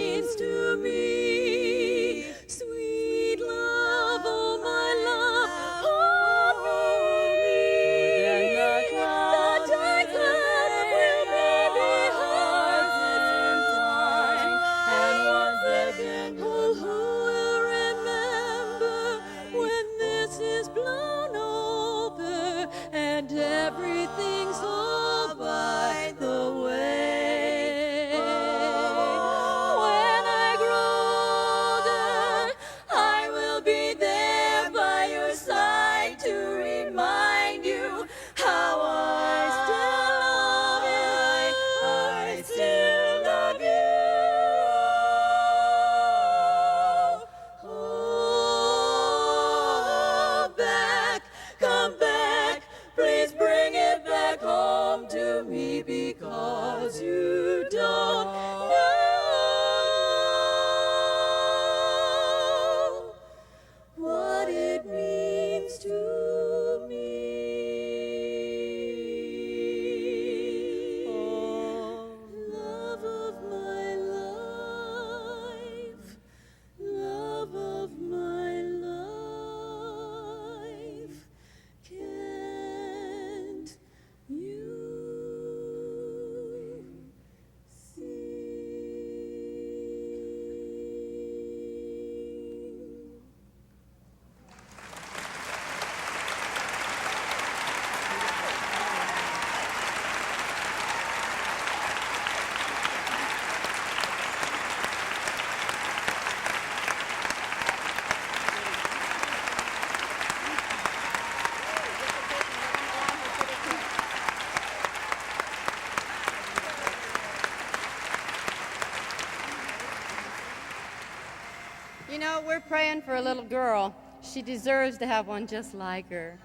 You know, we're praying for a little girl. She deserves to have one just like her.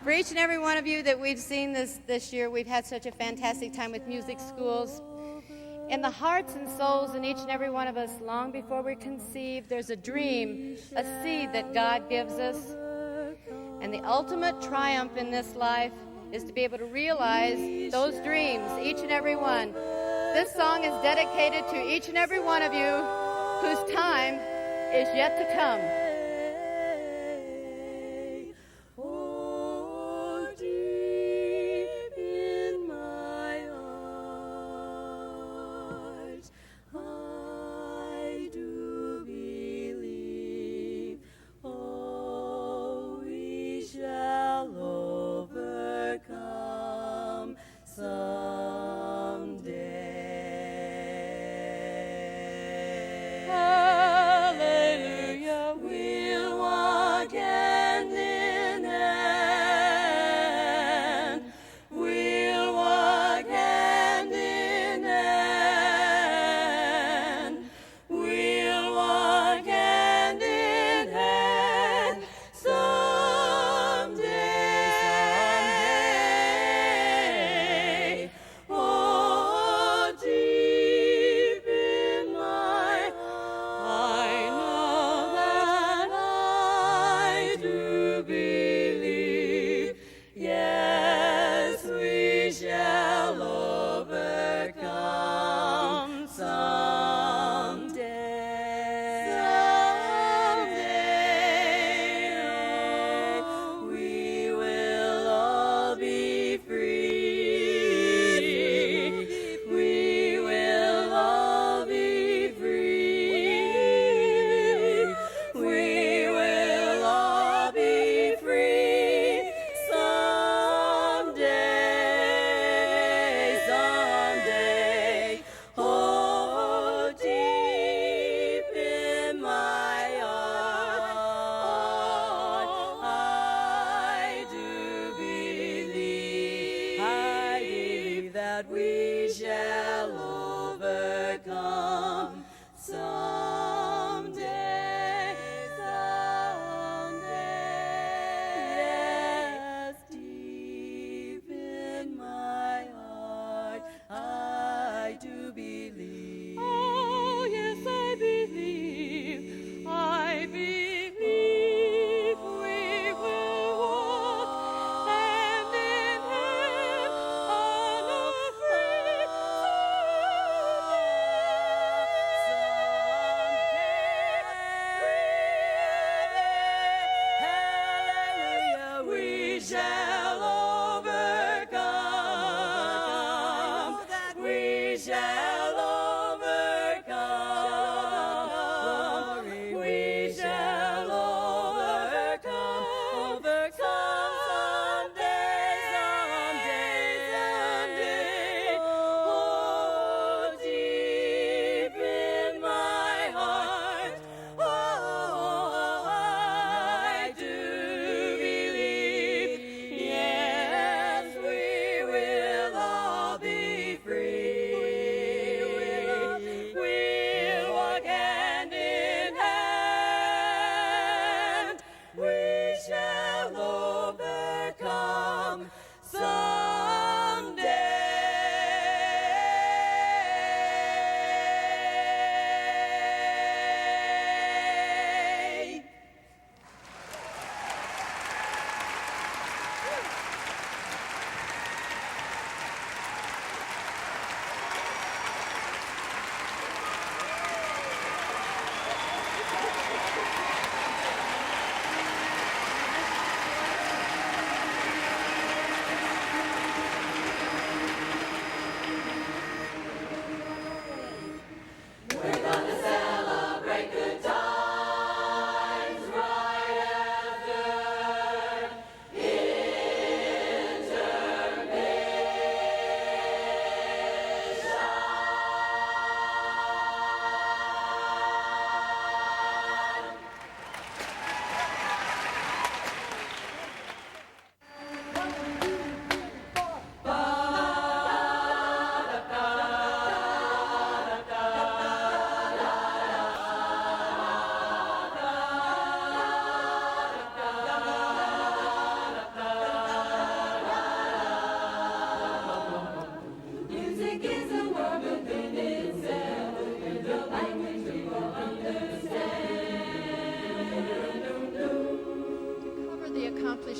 For each and every one of you that we've seen this year, we've had such a fantastic time with music schools. In the hearts and souls in each and every one of us, long before we're conceived, there's a dream, a seed that God gives us. And the ultimate triumph in this life is to be able to realize those dreams, each and every one. This song is dedicated to each and every one of you whose time is yet to come. Oh, deep in my heart, I do believe, oh, we shall overcome someday. Hallelujah, we'll walk hand in hand. We'll walk hand in hand. We'll walk hand in hand someday. Oh, deep in my heart, I know that I do believe. Yes, we shall overcome someday. Someday, oh, we will all be free. We will all be free. We will all be free someday, someday. Oh, deep in my heart, I do believe that we shall overcome someday, someday. Yes, deep in my heart, I do believe. Oh, yes, I believe. I believe we will walk hand in hand, unafraid someday. We shall overcome. We shall overcome. We shall overcome. Overcome someday, someday, someday. Oh, deep in my heart, oh, I do believe. Yes, we will all be free.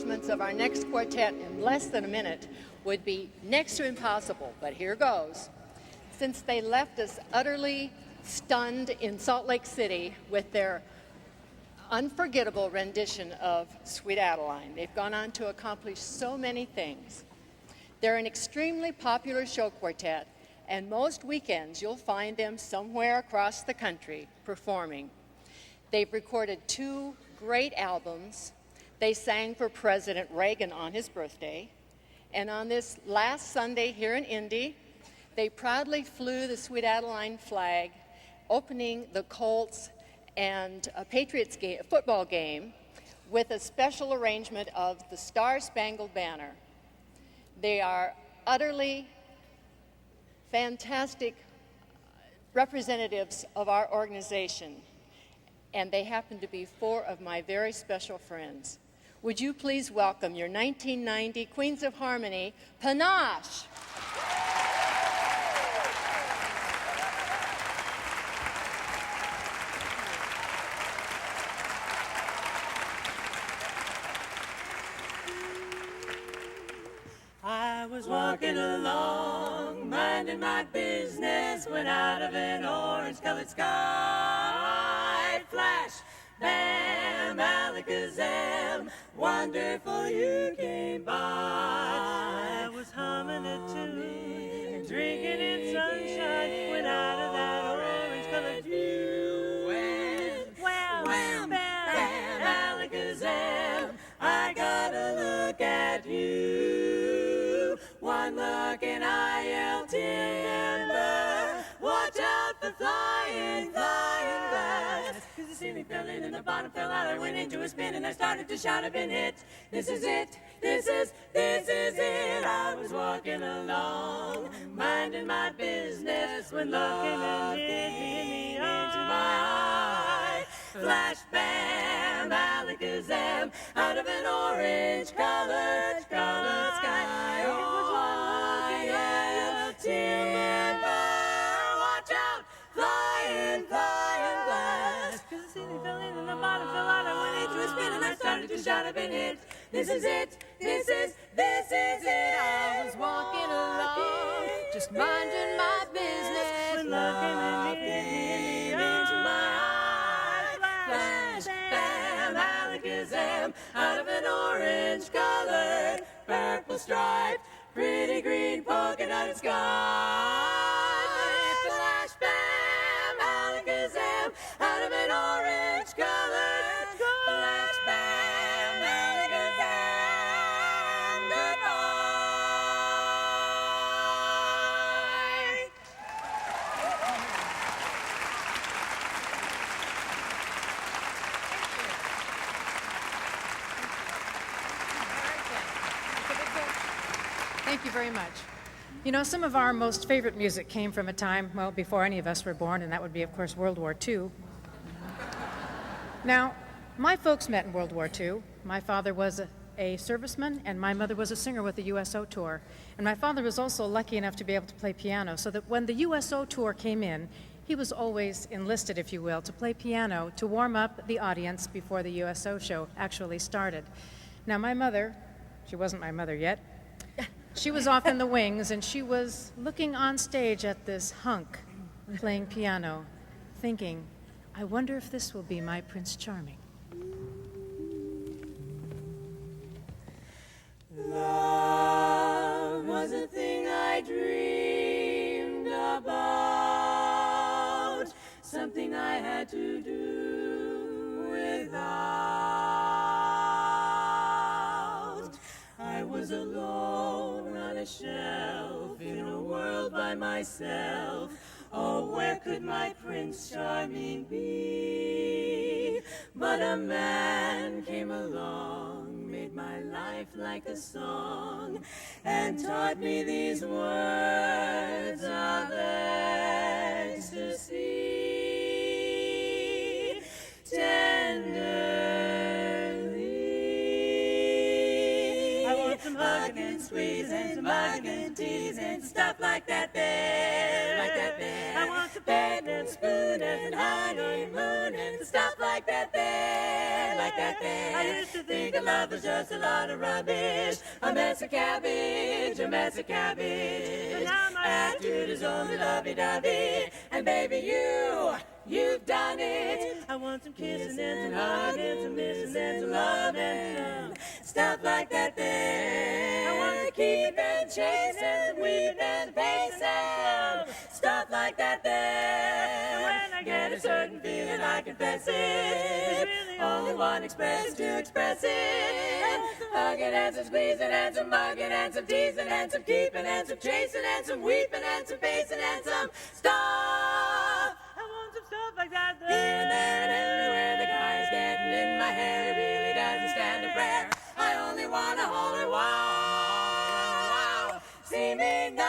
announcements of our next quartet in less than a minute would be next to impossible, but here goes. Since they left us utterly stunned in Salt Lake City with their unforgettable rendition of Sweet Adeline, they've gone on to accomplish so many things. They're an extremely popular show quartet, and most weekends you'll find them somewhere across the country performing. They've recorded 2 great albums. They sang for President Reagan on his birthday, and on this last Sunday here in Indy, they proudly flew the Sweet Adeline flag, opening the Colts and Patriots football game with a special arrangement of the Star-Spangled Banner. They are utterly fantastic representatives of our organization, and they happen to be 4 of my very special friends. Would you please welcome your 1990 Queens of Harmony, Panache. I was walking along, minding my business, when out of an orange-colored sky, flash, bam, alakazam, wonderful you came by. I was humming a tune and drinking in sunshine, when out of that orange-colored view went wham, wham, bam, alakazam, I gotta look at you. One look and I yelled timber, watch out for flying, flying glass. Cause the ceiling fell in and the bottom fell out. I went into a spin and I started to shout, I've been hit. This is it, this is it. I was walking along, minding my business, when love came and hit me into my eye. Flash, bam, alakazam, out of an orange-colored sky. Timber, watch out, flying, flying glass. Cause the ceiling fell in and the bottom fell out. I went into a spin and I started to shout, I've been hit. This is it, this is it. I was walking along, just minding my business, when love came and hit me into my eye. Flash, bam, alakazam, out of an orange-colored, purple striped, pretty green polka dotted sky. Flash, bam, alakazam, out of an orange colored sky. Flash, bam, alakazam, goodbye. Thank you very much. You know, some of our most favorite music came from a time, well, before any of us were born, and that would be, of course, World War II. Now, my folks met in World War II. My father was a serviceman, and my mother was a singer with the USO tour. And my father was also lucky enough to be able to play piano, so that when the USO tour came in, he was always enlisted, if you will, to play piano to warm up the audience before the USO show actually started. Now, my mother, she wasn't my mother yet, she was off in the wings, and she was looking on stage at this hunk playing piano, thinking, I wonder if this will be my Prince Charming. Love was a thing I dreamed about, something I had to do without. I was alone on a shelf in a world by myself. Oh, where could my Prince Charming be? But a man came along, made my life like a song, and taught me these words of ecstasy. Tenderly, I want some hugging and squeeze and some hugging and tease and stuff like that there, like that there. I want some bed and spoon and honeymoon and stuff like that there, like that there. I used to think that love was just a lot of rubbish, a mess of cabbage, a mess of cabbage. But now my attitude is only lovey-dovey, and baby, you've done it. I want some kissing and some hugging and some missing and some loving and some stuff like that there. I want to keep and chase and weep and pace and stuff like that there. And when I get a certain feeling, I confess it. There's really only one expression to express it. Hugging and some squeezing and some mugging and some teasing and some keeping and some chasing and some weeping and some pacing and some stuff. Stuff like that there. Here and there and everywhere, the guy's getting in my hair. He really doesn't stand a prayer. I only wanna holler, wow. See me now,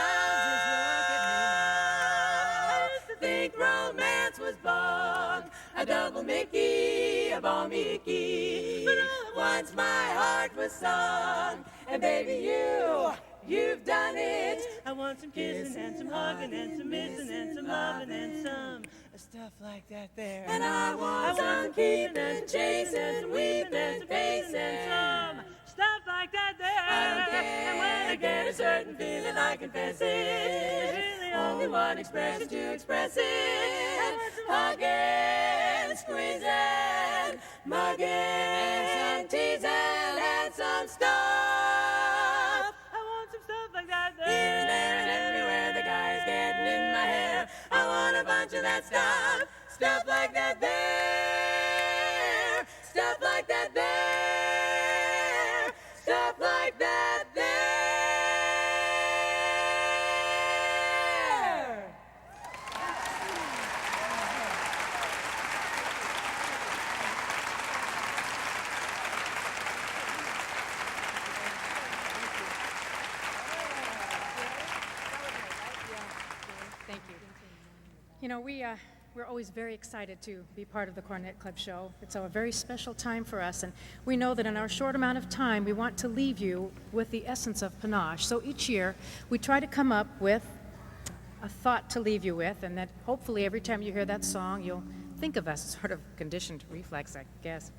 just look at me now. I used to think romance was bug, a double Mickey, a balmy icky. But once my heart was sung, and baby, you've done it. I want some kissing and some hugging and some missing and some loving and some stuff like that there. And I want some keeping and chasing and some weeping and some pacing and some stuff like that there. I don't care. And when I get a certain feeling, I confess it. There's really only one expression to express it. Hugging, squeezing, mugging, and some teasing and some stuff. Here and there and everywhere, the guy's getting in my hair. I want a bunch of that stuff, stuff like that there, stuff like that there, stuff like that there. You know, we're always very excited to be part of the Coronet Club show. It's a very special time for us, and we know that in our short amount of time, we want to leave you with the essence of Panache. So each year, we try to come up with a thought to leave you with, and that hopefully every time you hear that song, you'll think of us, sort of conditioned reflex, I guess.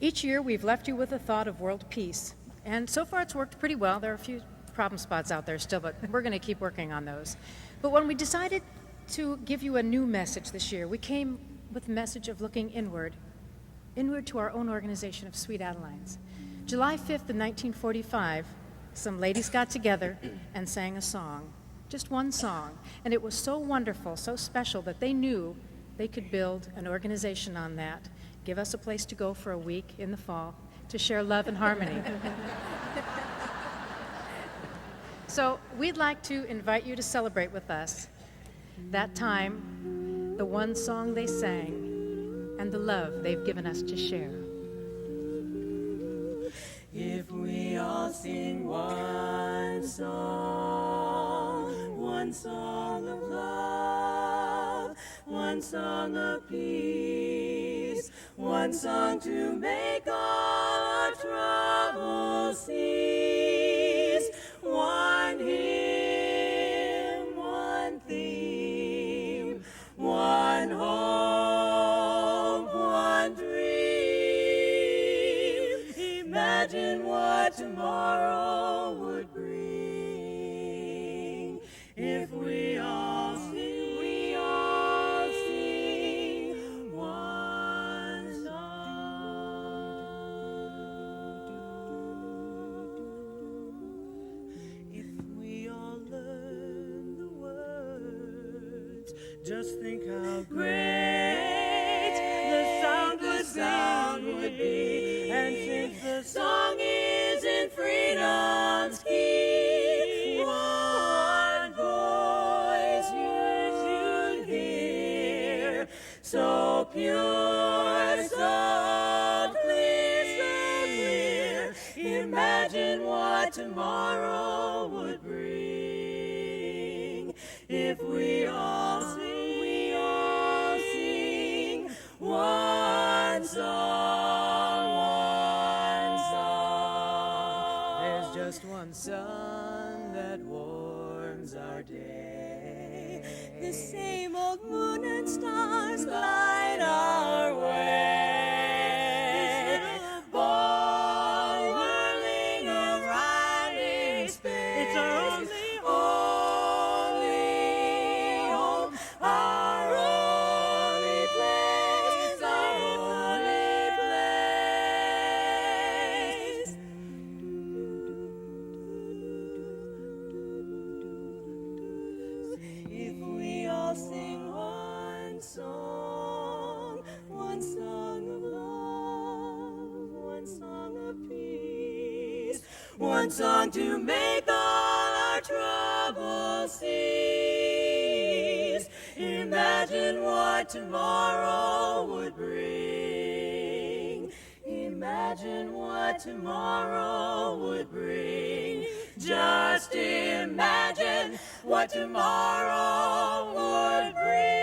Each year, we've left you with a thought of world peace, and so far it's worked pretty well. There are a few problem spots out there still, but we're going to keep working on those. But when we decided to give you a new message this year, we came with the message of looking inward to our own organization of Sweet Adelines. July 5th of 1945, some ladies got together and sang a song, just one song, and it was so wonderful, so special that they knew they could build an organization on that, give us a place to go for a week in the fall to share love and harmony. So we'd like to invite you to celebrate with us that time, the one song they sang, and the love they've given us to share. If we all sing one song of love, one song of peace, one song to make our troubles cease, one hymn, one theme, one hope, one dream. Imagine what tomorrow would bring if we all sing one song. If we all learn the words, just think how great the sound would be. And since the song is in freedom's key, one voice you'll hear, so pure, so clear. Imagine what tomorrow would bring if we all sing one song. There's just one sun that warms our day. The same old moon and stars light our one song to make all our troubles cease. Imagine what tomorrow would bring. Imagine what tomorrow would bring. Just imagine what tomorrow would bring.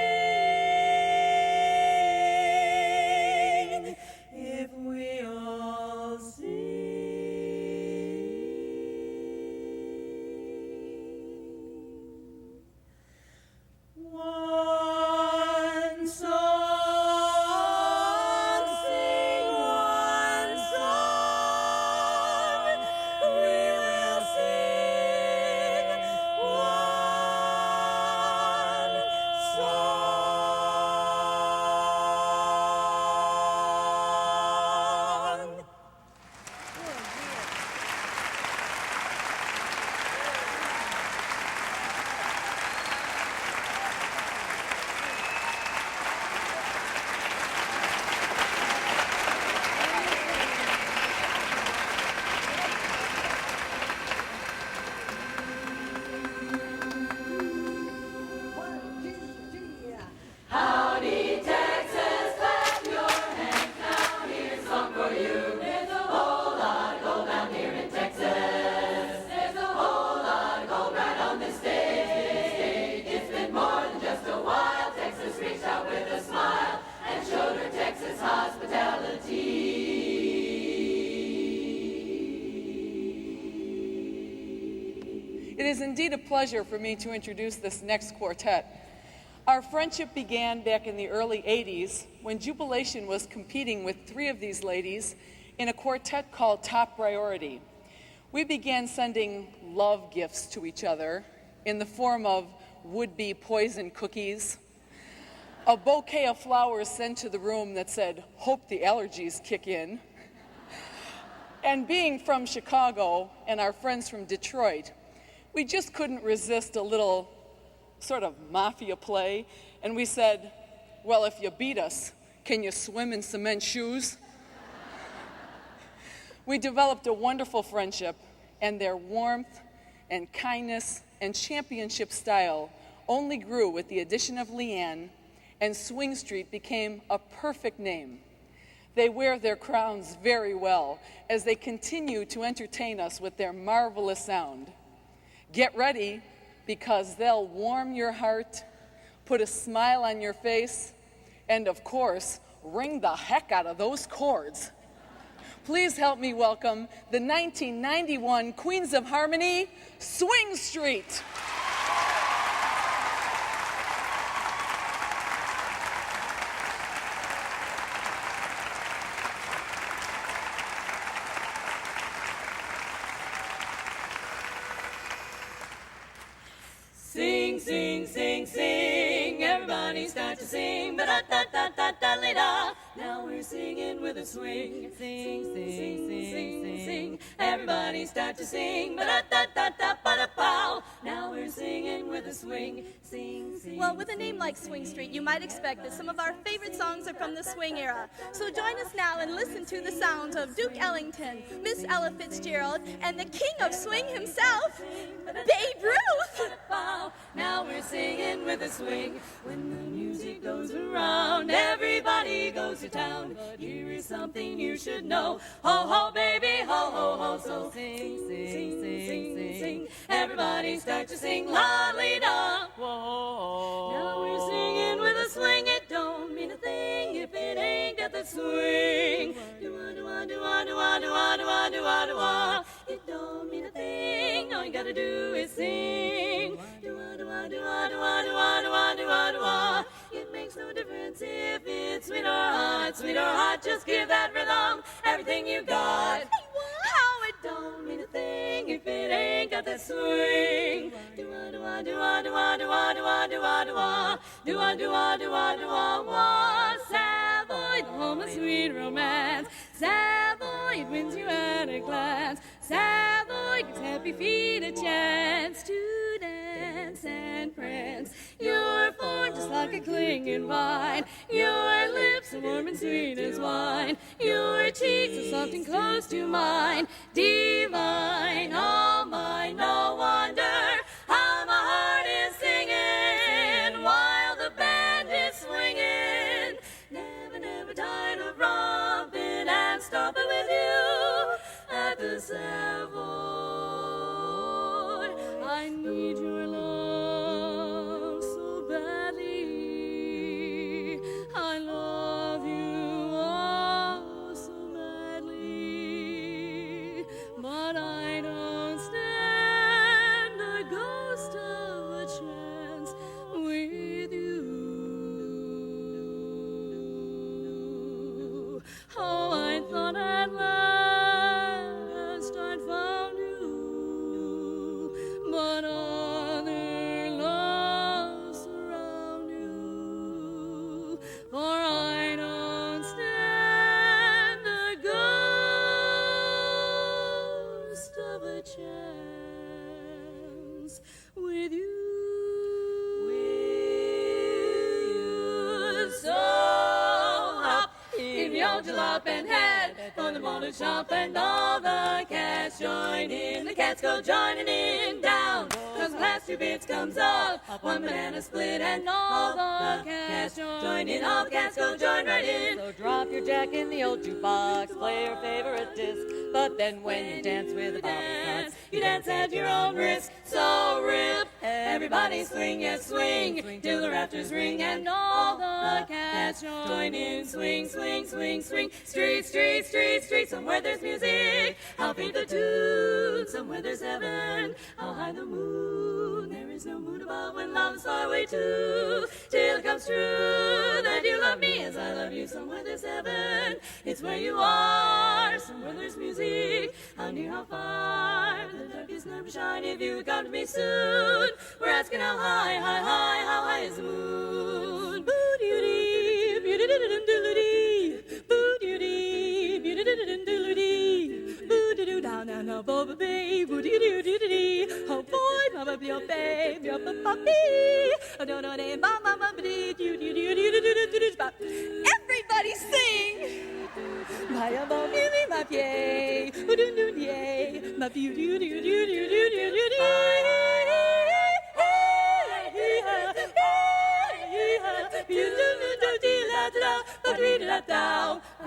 If we all one song, sing one song, we will sing one song. Howdy, Texas, clap your hands now. Here's a song for you. There's a whole lot of gold down here in Texas. There's a whole lot of gold right on this stage. It's been more than just a while. Texas reached out with a smile and showed her Texas hospitality. It is indeed a pleasure for me to introduce this next quartet. Our friendship began back in the early 80s when Jubilation was competing with 3 of these ladies in a quartet called Top Priority. We began sending love gifts to each other in the form of would-be poison cookies, a bouquet of flowers sent to the room that said, "Hope the allergies kick in." And being from Chicago and our friends from Detroit, we just couldn't resist a little sort of mafia play, and we said, well, if you beat us, can you swim in cement shoes? We developed a wonderful friendship, and their warmth and kindness and championship style only grew with the addition of Leanne, and Swing Street became a perfect name. They wear their crowns very well as they continue to entertain us with their marvelous sound. Get ready, because they'll warm your heart, put a smile on your face, and of course, wring the heck out of those chords. Please help me welcome the 1991 Queens of Harmony, Swing Street. Sing, sing, sing, sing. Everybody start to sing. Ba-da-da-da-da-da-da-da. Now we're singing with a swing. Sing, sing, sing, sing, sing. Everybody start to sing. Ba-da-da-da-da-ba-da-pow. Now we're singing with a swing. Sing, sing. Well, with a name like Swing Street, you might expect that some of our favorite songs are from the swing era. So join us now and listen to the sounds of Duke Ellington, Miss Ella Fitzgerald, and the king of swing himself, Babe Ruth. Now we're singing with a swing. When the music goes around, everybody goes to town. Here is something you should know. Ho, ho, baby, ho, ho, ho. So sing, sing, sing, sing, sing, sing. Everybody start to sing la-li-da. Whoa. Now we're singing with a swing. It don't mean a thing if it ain't got the swing. Do-a-do-a-do-a-do-a-do-a-do-a-do-a-do-a. It don't mean a thing. All you gotta do is sing. Do-a-do-a-do-a-do-a-do-a-do-a-do-a. It makes no difference if it's sweet or hot. Sweet or hot, just give that rhythm everything you got. How it don't mean a thing if it ain't got that swing. Do-a-do-a-do-a-do-a-do-a-do-a-do-a-do-a. Do-a-do-a-do-a-do-a-wa. Savoy, the home of sweet romance. Savoy, it wins you at a glance. Savoy gives happy feet a chance to dance and prance. You're formed just like like a clinging vine. Your lips are warm and sweet as wine. Your cheeks are something close to mine. Divine, all mine, no wonder how my heart is singing while the band is swinging. Never, never tired of romping and stomping with you at the Savoy. I need your love so badly. I love you oh so badly, but I don't stand a ghost of a chance with you. Oh, I thought at last I'd found you, but other loves surround you, for I don't stand the ghost of a chance with you. So hop in your jalop and head for the motor shop, and all the cats join in. The cats go joining in down, 'cause the last two bits comes up, one banana split, and all the cats join in. All the cats go join right in. So drop your jack in the old jukebox, play your favorite disc, but then when you dance with the bobby you dance at your own risk. So rip, everybody swing, yes swing, till the rafters ring, and all the cats join in. Swing, swing, swing, swing, street, street, street, street. Somewhere there's music, I'll beat the tune. Somewhere there's heaven, I'll hide the moon. There is no moon above when love is far away too, till it comes true that you love me as I love you. Somewhere there's heaven, it's where you are. Somewhere there's music, how near, how far. The darkest night will shine if you would come to me soon. We're asking how high, high, high, how high is the moon? Boo-doo-dee, boo-doo-doo-doo-doo-dee, boo-doo-dee, boo-doo-doo-doo-doo-dee, boo-doo-doo, down, down, down, bo-ba-bee, boo-doo-doo-doo-doo-dee. Oh boy, mama-be-oh-babe, be-oh-ba-ba-bee, oh-do-do-dee, ba-ba-ba-ba-dee, doo-doo-doo-doo-doo-doo-doo-doo. Everybody sing! My amor, my pied, oo-doo-doo-dee, my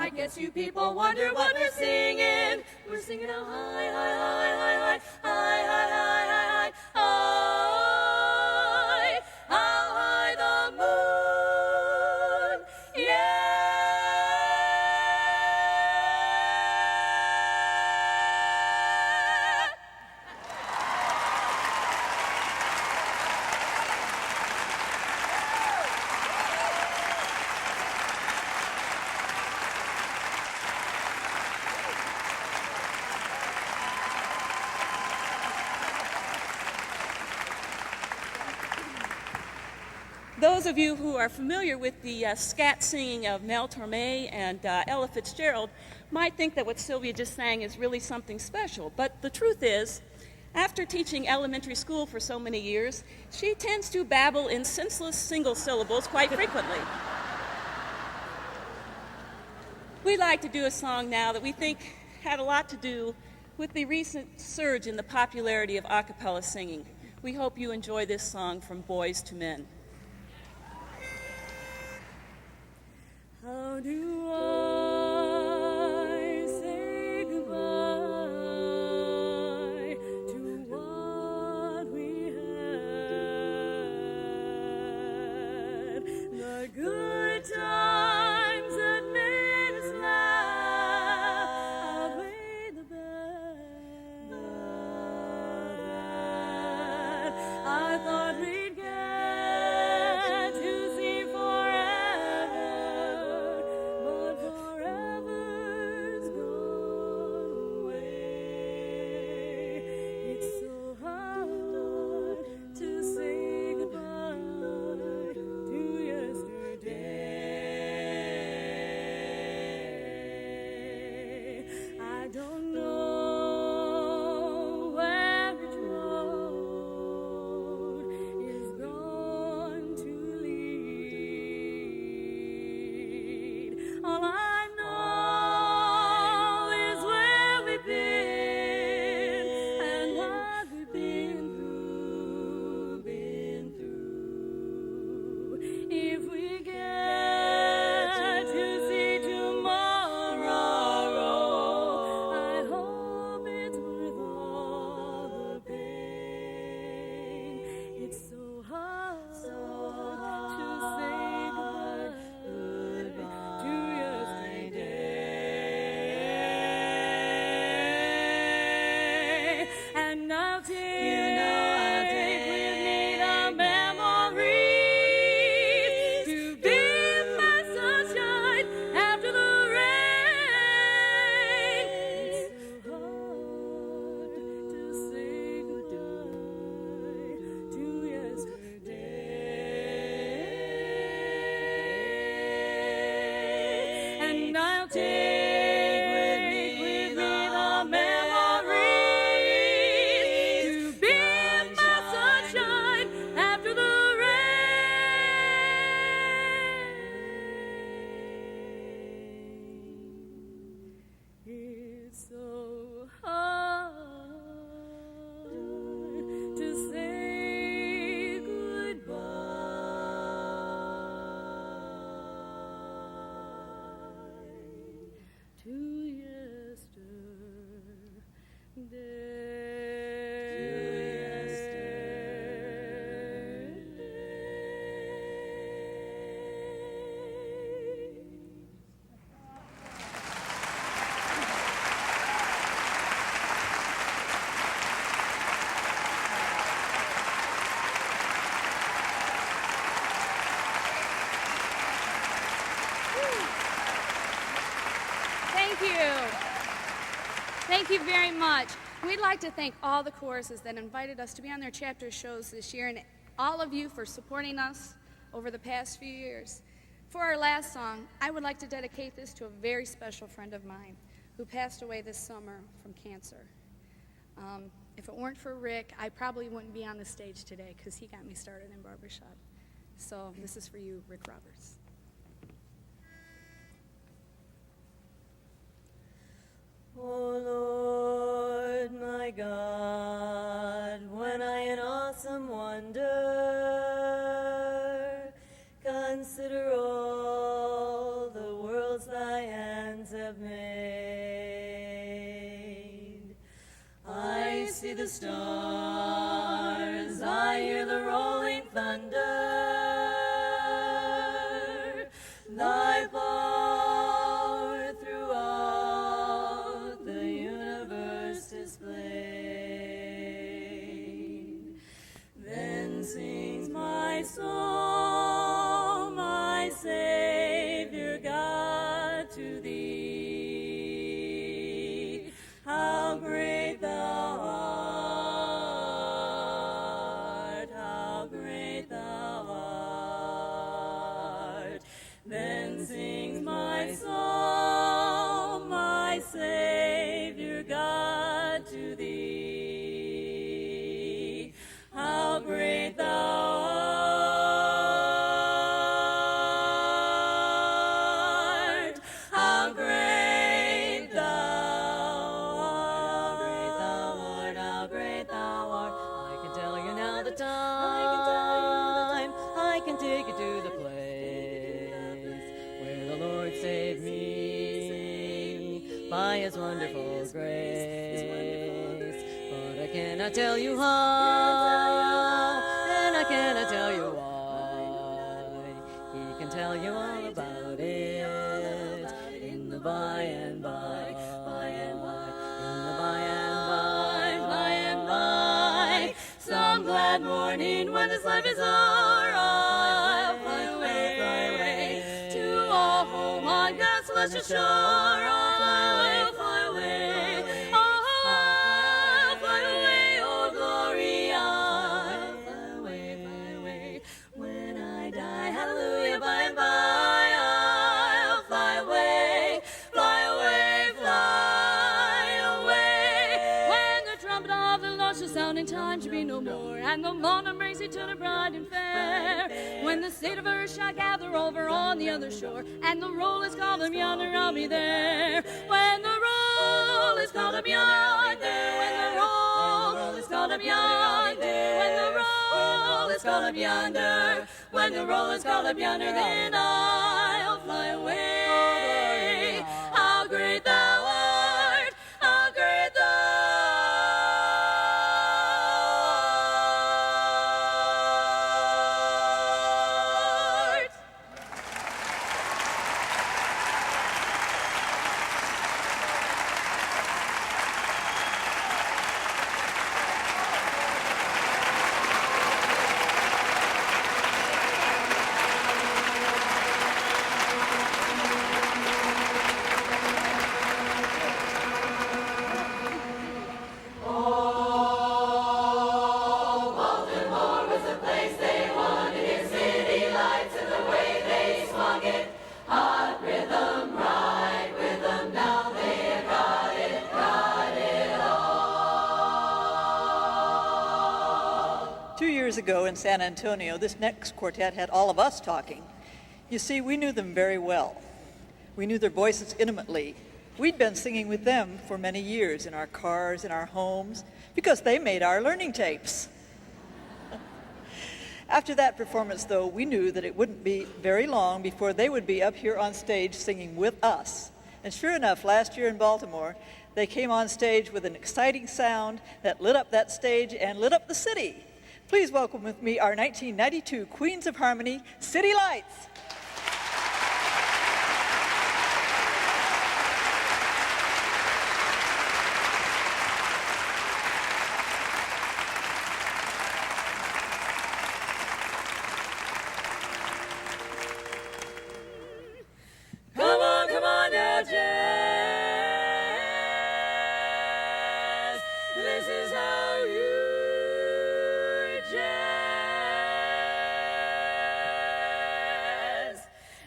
I guess you people wonder what we're singing. We're singing how high, high, high, high, high, high, high, high, high, high, how high the moon, yeah. Those of you who are familiar with the scat singing of Mel Torme and Ella Fitzgerald might think that what Sylvia just sang is really something special. But the truth is, after teaching elementary school for so many years, she tends to babble in senseless single syllables quite frequently. We'd like to do a song now that we think had a lot to do with the recent surge in the popularity of a cappella singing. We hope you enjoy this song from Boys to Men. How do I say goodbye to what we had? The good times that made us laugh outweigh the bad. I thought we'd get to see forever. I'll take with me the memories to be my sunshine after the rain. It's so hard to say goodbye to Thank you. Thank you very much. We'd like to thank all the choruses that invited us to be on their chapter shows this year and all of you for supporting us over the past few years. For our last song, I would like to dedicate this to a very special friend of mine who passed away this summer from cancer. If it weren't for Rick, I probably wouldn't be on the stage today because he got me started in barbershop. So this is for you, Rick Roberts. Oh Lord, my God, when I in awesome wonder consider all the worlds thy hands have made, I see the stars, I hear the rolling thunder, thy power throughout the universe displayed. Then sings my soul, my Savior God, to thee. How great thou art, how great thou art. Then sings my soul, my Savior God, to thee. How great thou art, how great thou art, how great thou art. I can tell you now the time, I can take you to the place where the Lord saved me by his wonderful grace. But I cannot tell you how, and I cannot tell you why. He can tell you all about it in the by and by, in the by and by. Some glad morning when this life is o'er, I'll fly away to a home on God's celestial shore. I'll fly away, oh, I'll fly away, oh glory, I'll fly away, when I die, hallelujah, by and by, I'll fly away, fly away, fly away, when the trumpet of the Lord shall sound in time to be no more, and the lawn of mercy turn bright and fair, when the state of earth shall gather over on the other shore, and the roll is called up yonder, I'll be there, when the roll is called up yonder, when the roll is called up yonder, when the roll is called up yonder, when the roll is called up yonder, then I'll fly away. How great thou art, how great thou art. ago in San Antonio, this next quartet had all of us talking. You see, we knew them very well. We knew their voices intimately. We'd been singing with them for many years in our cars, in our homes, because they made our learning tapes. After that performance, though, we knew that it wouldn't be very long before they would be up here on stage singing with us. And sure enough, last year in Baltimore, they came on stage with an exciting sound that lit up that stage and lit up the city. Please welcome with me our 1992 Queens of Harmony, City Lights. Come on now, jazz. This is how you jazz.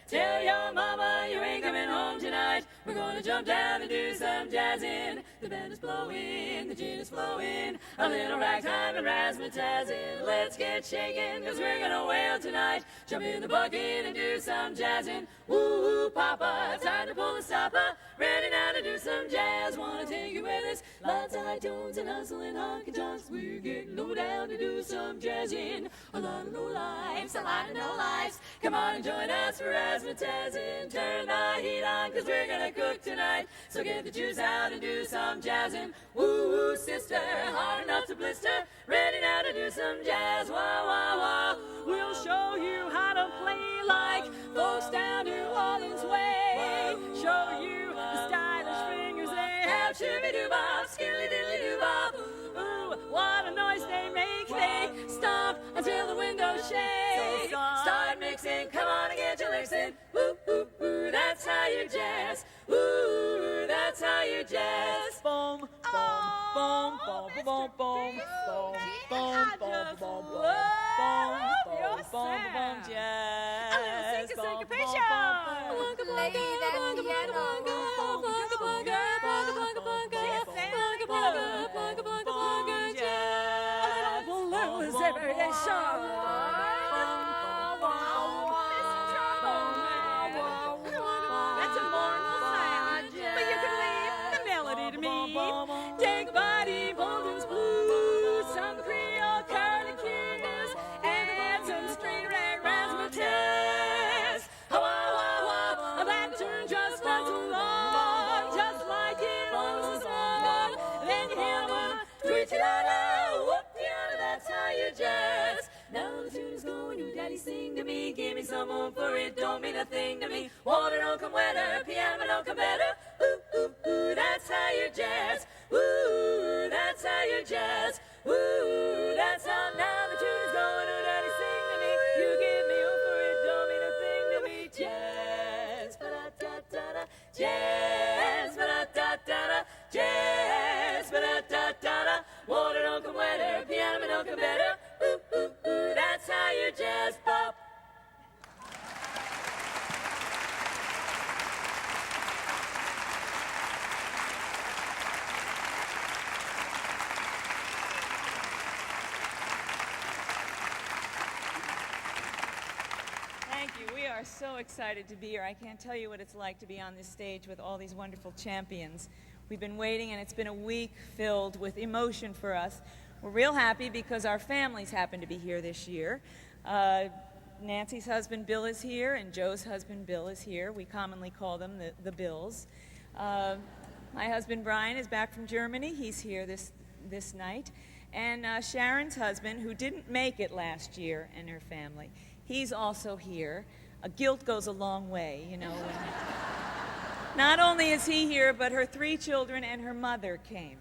Tell your mama you ain't coming home tonight. We're gonna jump down and do some jazzing. The band is blowing, the gin is flowing. A little ragtime and razzmatazing. Let's get shaking, cause we're gonna wail tonight. Jump in the bucket and do some jazzing. Woo, papa, time to pull the stopper. Ready now to do some jazz. Wanna take you with us? Lots of high tones and hustling honky tonks. We're getting low down to do some jazzing. A lot of low lives, a lot of no lives. Come on and join us for razzmatazing. Turn the heat on, cause we're gonna cook tonight. So get the juice out and do some jazzing. Woo, sister, hard enough to blister. Ready now to do some jazz. Wah, wah, wah. We'll show you how to play like folks down New Orleans way. Show you the stylish fingers they have. Shibby-doo-bop, skilly-dilly-doo-bop. Ooh, what a noise they make. They stomp until the windows shake. So start mixing, come on and get your licks in. Ooh, ooh, ooh, that's how you jazz. Ooh, that's how you jazz. Boom, boom, boom, boom, boom, boom, boom, boom, boom, boom, boom, jazz. A little syncopation. Lay that piano. That's a mournful sound, but you can leave the melody to me. Take a body, Bolton's blues, some Creole curlicues, and some straight rag razzmatazz. That turn just not too long, just like it was a song. Then you hear one, tweet-a-la-la, whoop-de-la, that's how you jazz. Now the tune's going, you daddy sing to me, give me some more for it, don't mean a thing to me. Water don't come wetter, piano don't come better. Ooh, ooh, ooh, that's how you jazz. Ooh, that's how you jazz. Ooh, that's how now the tune's going, oh daddy sing to me. You give me oh for it, don't mean a thing to me. Jazz, ba-da-da-da-da, jazz, ba-da-da-da-da, jazz, ba-da-da-da-da. Water don't come wetter, piano don't come better. Ooh, ooh, ooh, that's how you jazz pop. Thank you. We are so excited to be here. I can't tell you what it's like to be on this stage with all these wonderful champions. We've been waiting, and it's been a week filled with emotion for us. We're real happy because our families happen to be here this year. Nancy's husband, Bill, is here, and Joe's husband, Bill, is here. We commonly call them the Bills. My husband, Brian, is back from Germany. He's here this night. And Sharon's husband, who didn't make it last year, and her family, he's also here. Guilt goes a long way, you know. Not only is he here, but her 3 children and her mother came.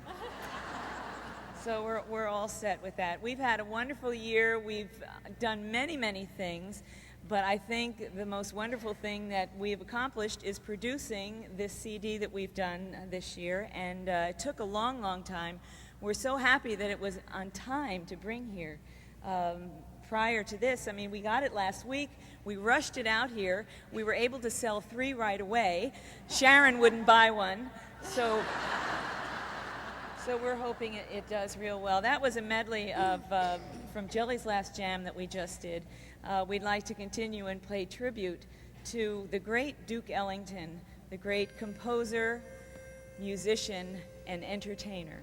So we're all set with that. We've had a wonderful year. We've done many, many things. But I think the most wonderful thing that we've accomplished is producing this CD that we've done this year. And it took a long, long time. We're so happy that it was on time to bring here. Prior to this, I mean, we got it last week. We rushed it out here. We were able to sell 3 right away. Sharon wouldn't buy one. So So we're hoping it does real well. That was a medley of from Jelly's Last Jam that we just did. We'd like to continue and play tribute to the great Duke Ellington, the great composer, musician, and entertainer.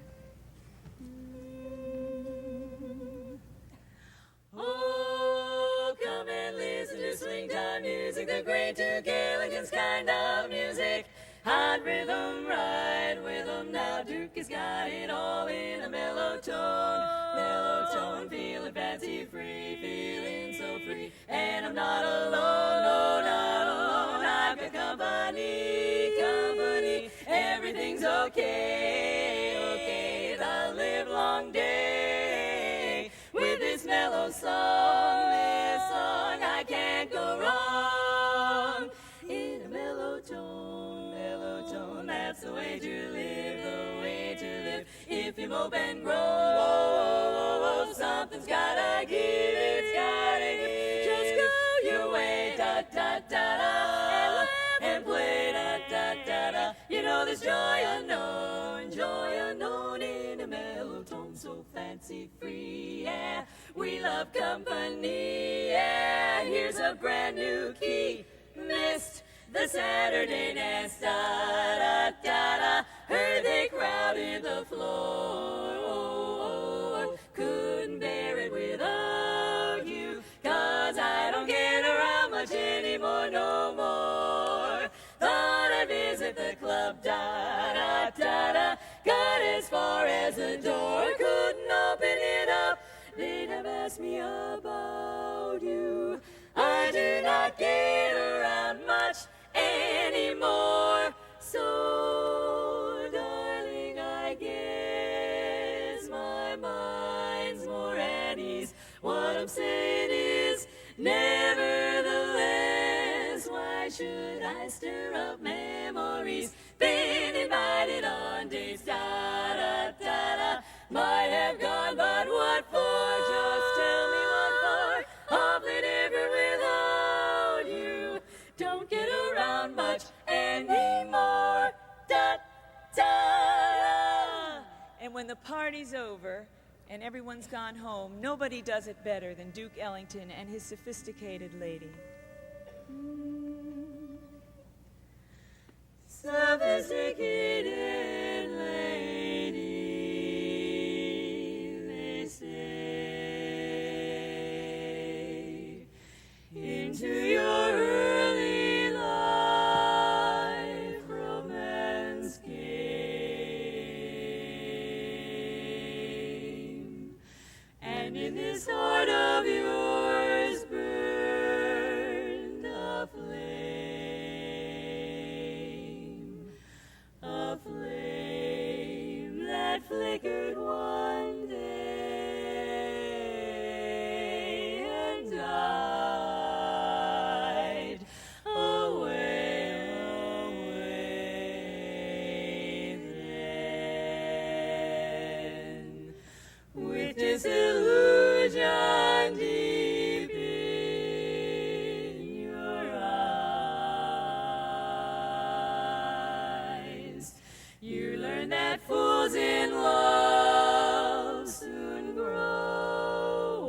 Oh, come and listen to swing time music, the great Duke Ellington's kind of music. Hot rhythm, right with 'em now. Duke has got it all in a mellow tone, feeling fancy free, feeling so free. And I'm not alone, no, not alone. I've got company, everything's okay, the live long day with this mellow song, I can't go wrong. In a mellow tone, that's the way to live, If you mope and grow, something's gotta give, Just go your way, da-da-da-da, and play, da-da-da-da. You know there's joy unknown in a mellow tone, so fancy free, yeah. We love company, yeah. Here's a brand new key, missed the Saturday dance, da-da-da-da. Heard they crowded the floor, couldn't bear it without you, 'cause I don't get around much anymore, no more. Thought I'd visit the club, da-da-da-da. Got as far as the door, couldn't open it up. They'd have asked me about you. I do not get around much anymore. So, darling, I guess my mind's more at ease. What I'm saying is, nevertheless, why should I stir up memories? Been invited on dates, da-da-da-da. Might have gone, but what for? Just tell me what for. Awfully different without you. Don't get around much anymore. Da-da. And when the party's over and everyone's gone home, nobody does it better than Duke Ellington and his sophisticated lady. Sophisticated lady, they say, into your early life romance came, and in this heart of yours burned a flame that flickered one day and died away then, with disillusion deep in your eyes. You learn that fools in love soon grow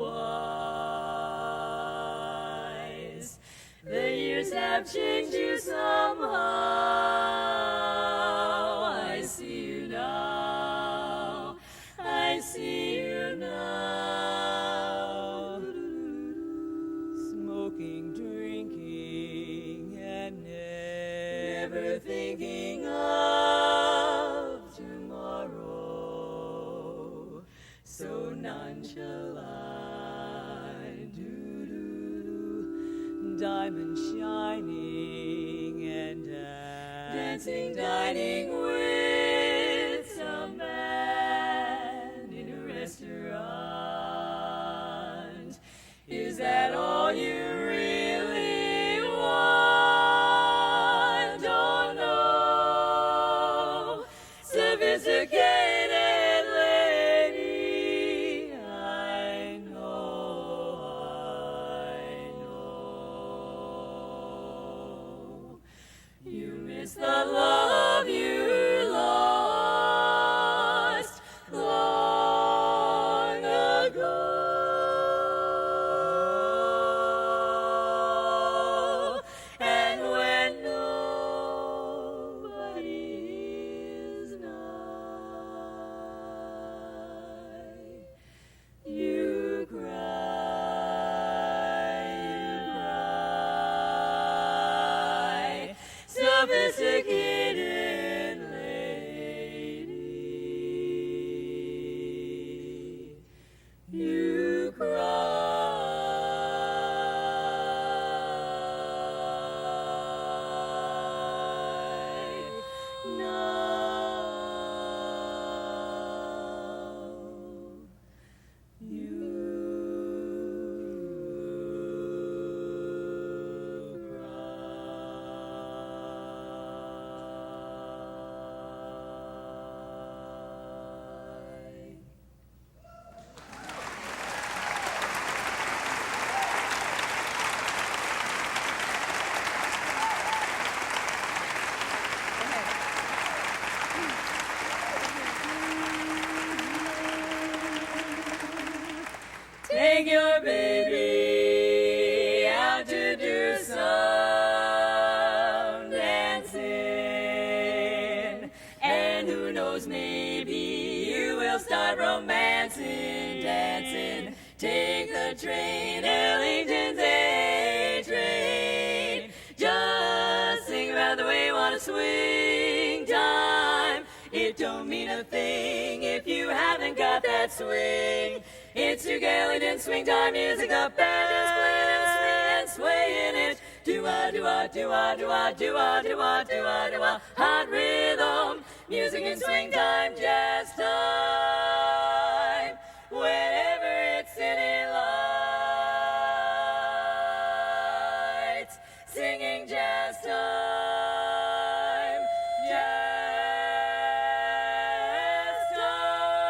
wise. The years have changed you somehow. I see you now. I see you now. Smoking, drinking, and never thinking of tomorrow. So nonchalant, diamond shining and dancing, dining with some man in a restaurant. Is that all you really want? Don't know. Sophisticated lady, I know. You miss the love you lost. sophisticated lady, you cry. Take your baby out to do some dancing, and who knows, maybe you will start romancing, dancing. Take the train, Ellington's A train. Just think about the way you want to swing time. It don't mean a thing if you haven't got that swing. It's your Ellington swing time music. The band is playing and swaying it. Do-a, do-a, do-a, do-a, do-a, do-a, do-a, do-a. Hot rhythm, music and swing time, jazz time. Whenever it's city lights, singing jazz time, jazz time.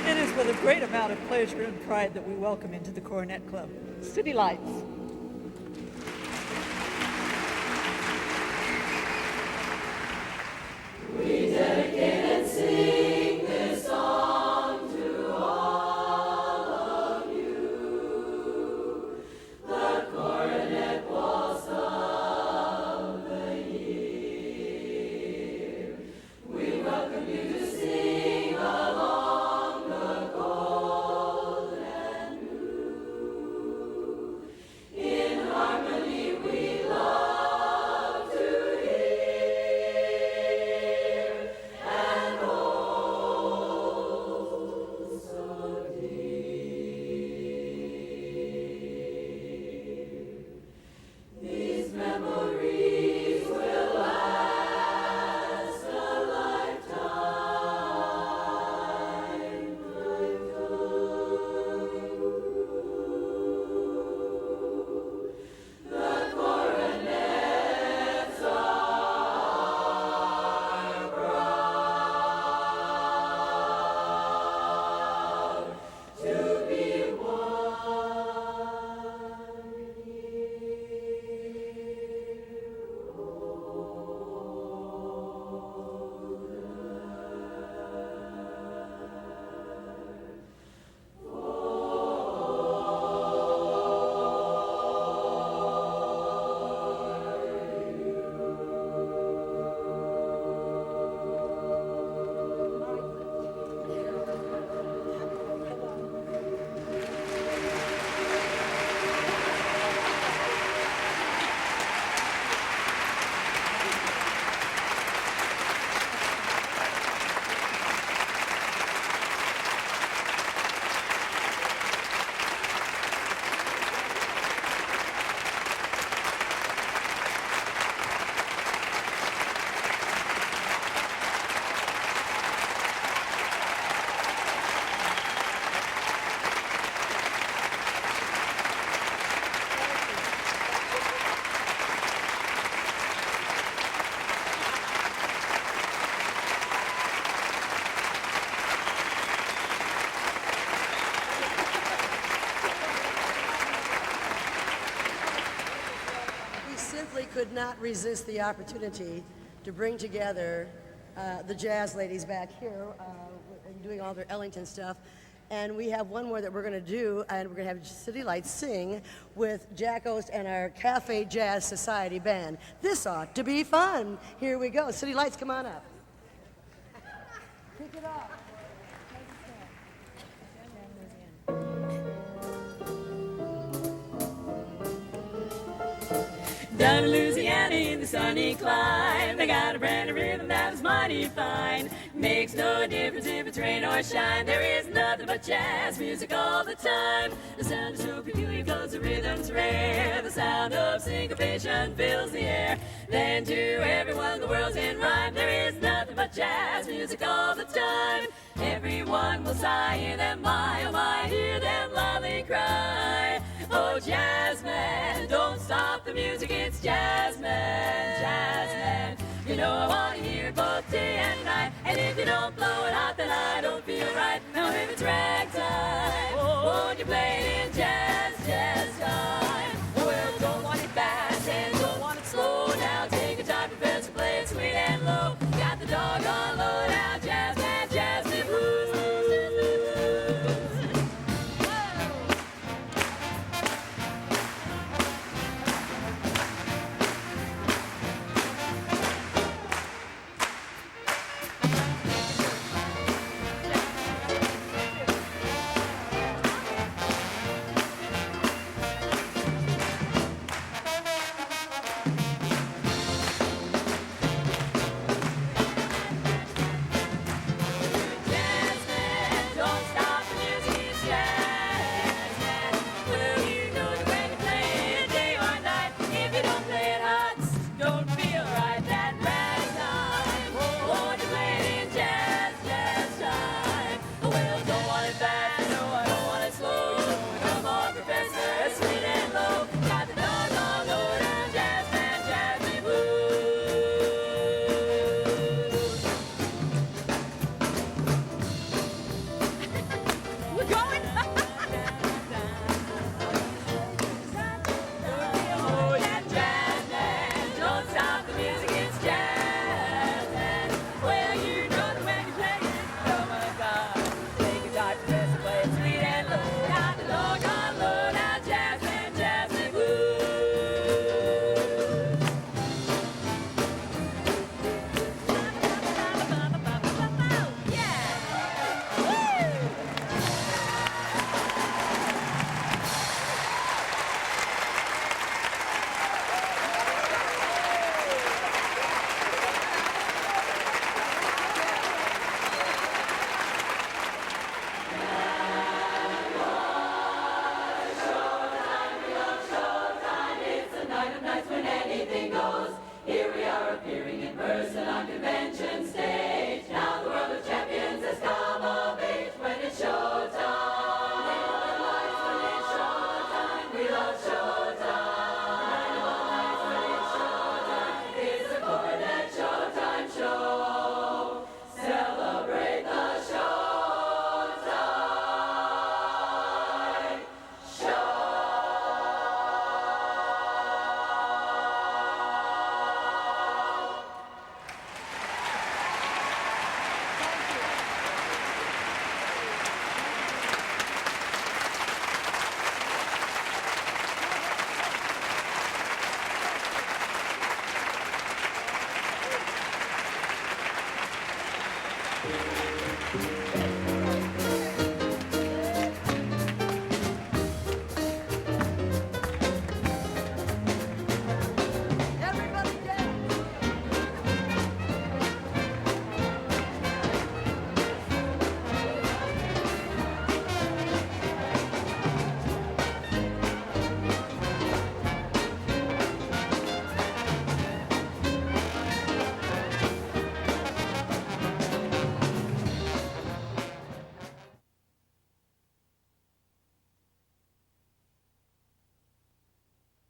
It is with a great amount of pleasure and pride that we welcome into the Coronet Club, City Lights. We dedicate and sing this song to all of you, the Coronet Waltz of the year. We welcome you to sing along the cold and blue. In harmony we love to hear and hold so dear. These memories will last a lifetime, The coronets are proud to be We simply could not resist the opportunity to bring together the jazz ladies back here doing all their Ellington stuff. And we have one more that we're going to do, and we're going to have City Lights sing with Jack Oast and our Cafe Jazz Society band. This ought to be fun. Here we go. City Lights, come on up. Pick it up. Down in Louisiana in the sunny clime, they got a brand new rhythm that is mighty fine. Makes no difference if it's rain or shine, there is nothing but jazz music all the time. The sound is so peculiar, flows the rhythm's rare. The sound of syncopation fills the air. Then to everyone the world's in rhyme, there is nothing but jazz music all the time. Everyone will sigh, hear them my, oh my, hear them loudly cry. Oh, jazzman, don't stop the music, it's jazzman, jazzman. You know I want to hear it both day and night, and if you don't blow it out, then I don't feel right. Now if it's ragtime, won't you play it in jazz, jazz time? Well, don't want it fast and don't want it slow. Now take your time, professor, play it sweet and low. Got the doggone low now, jazzman, jazzman blues.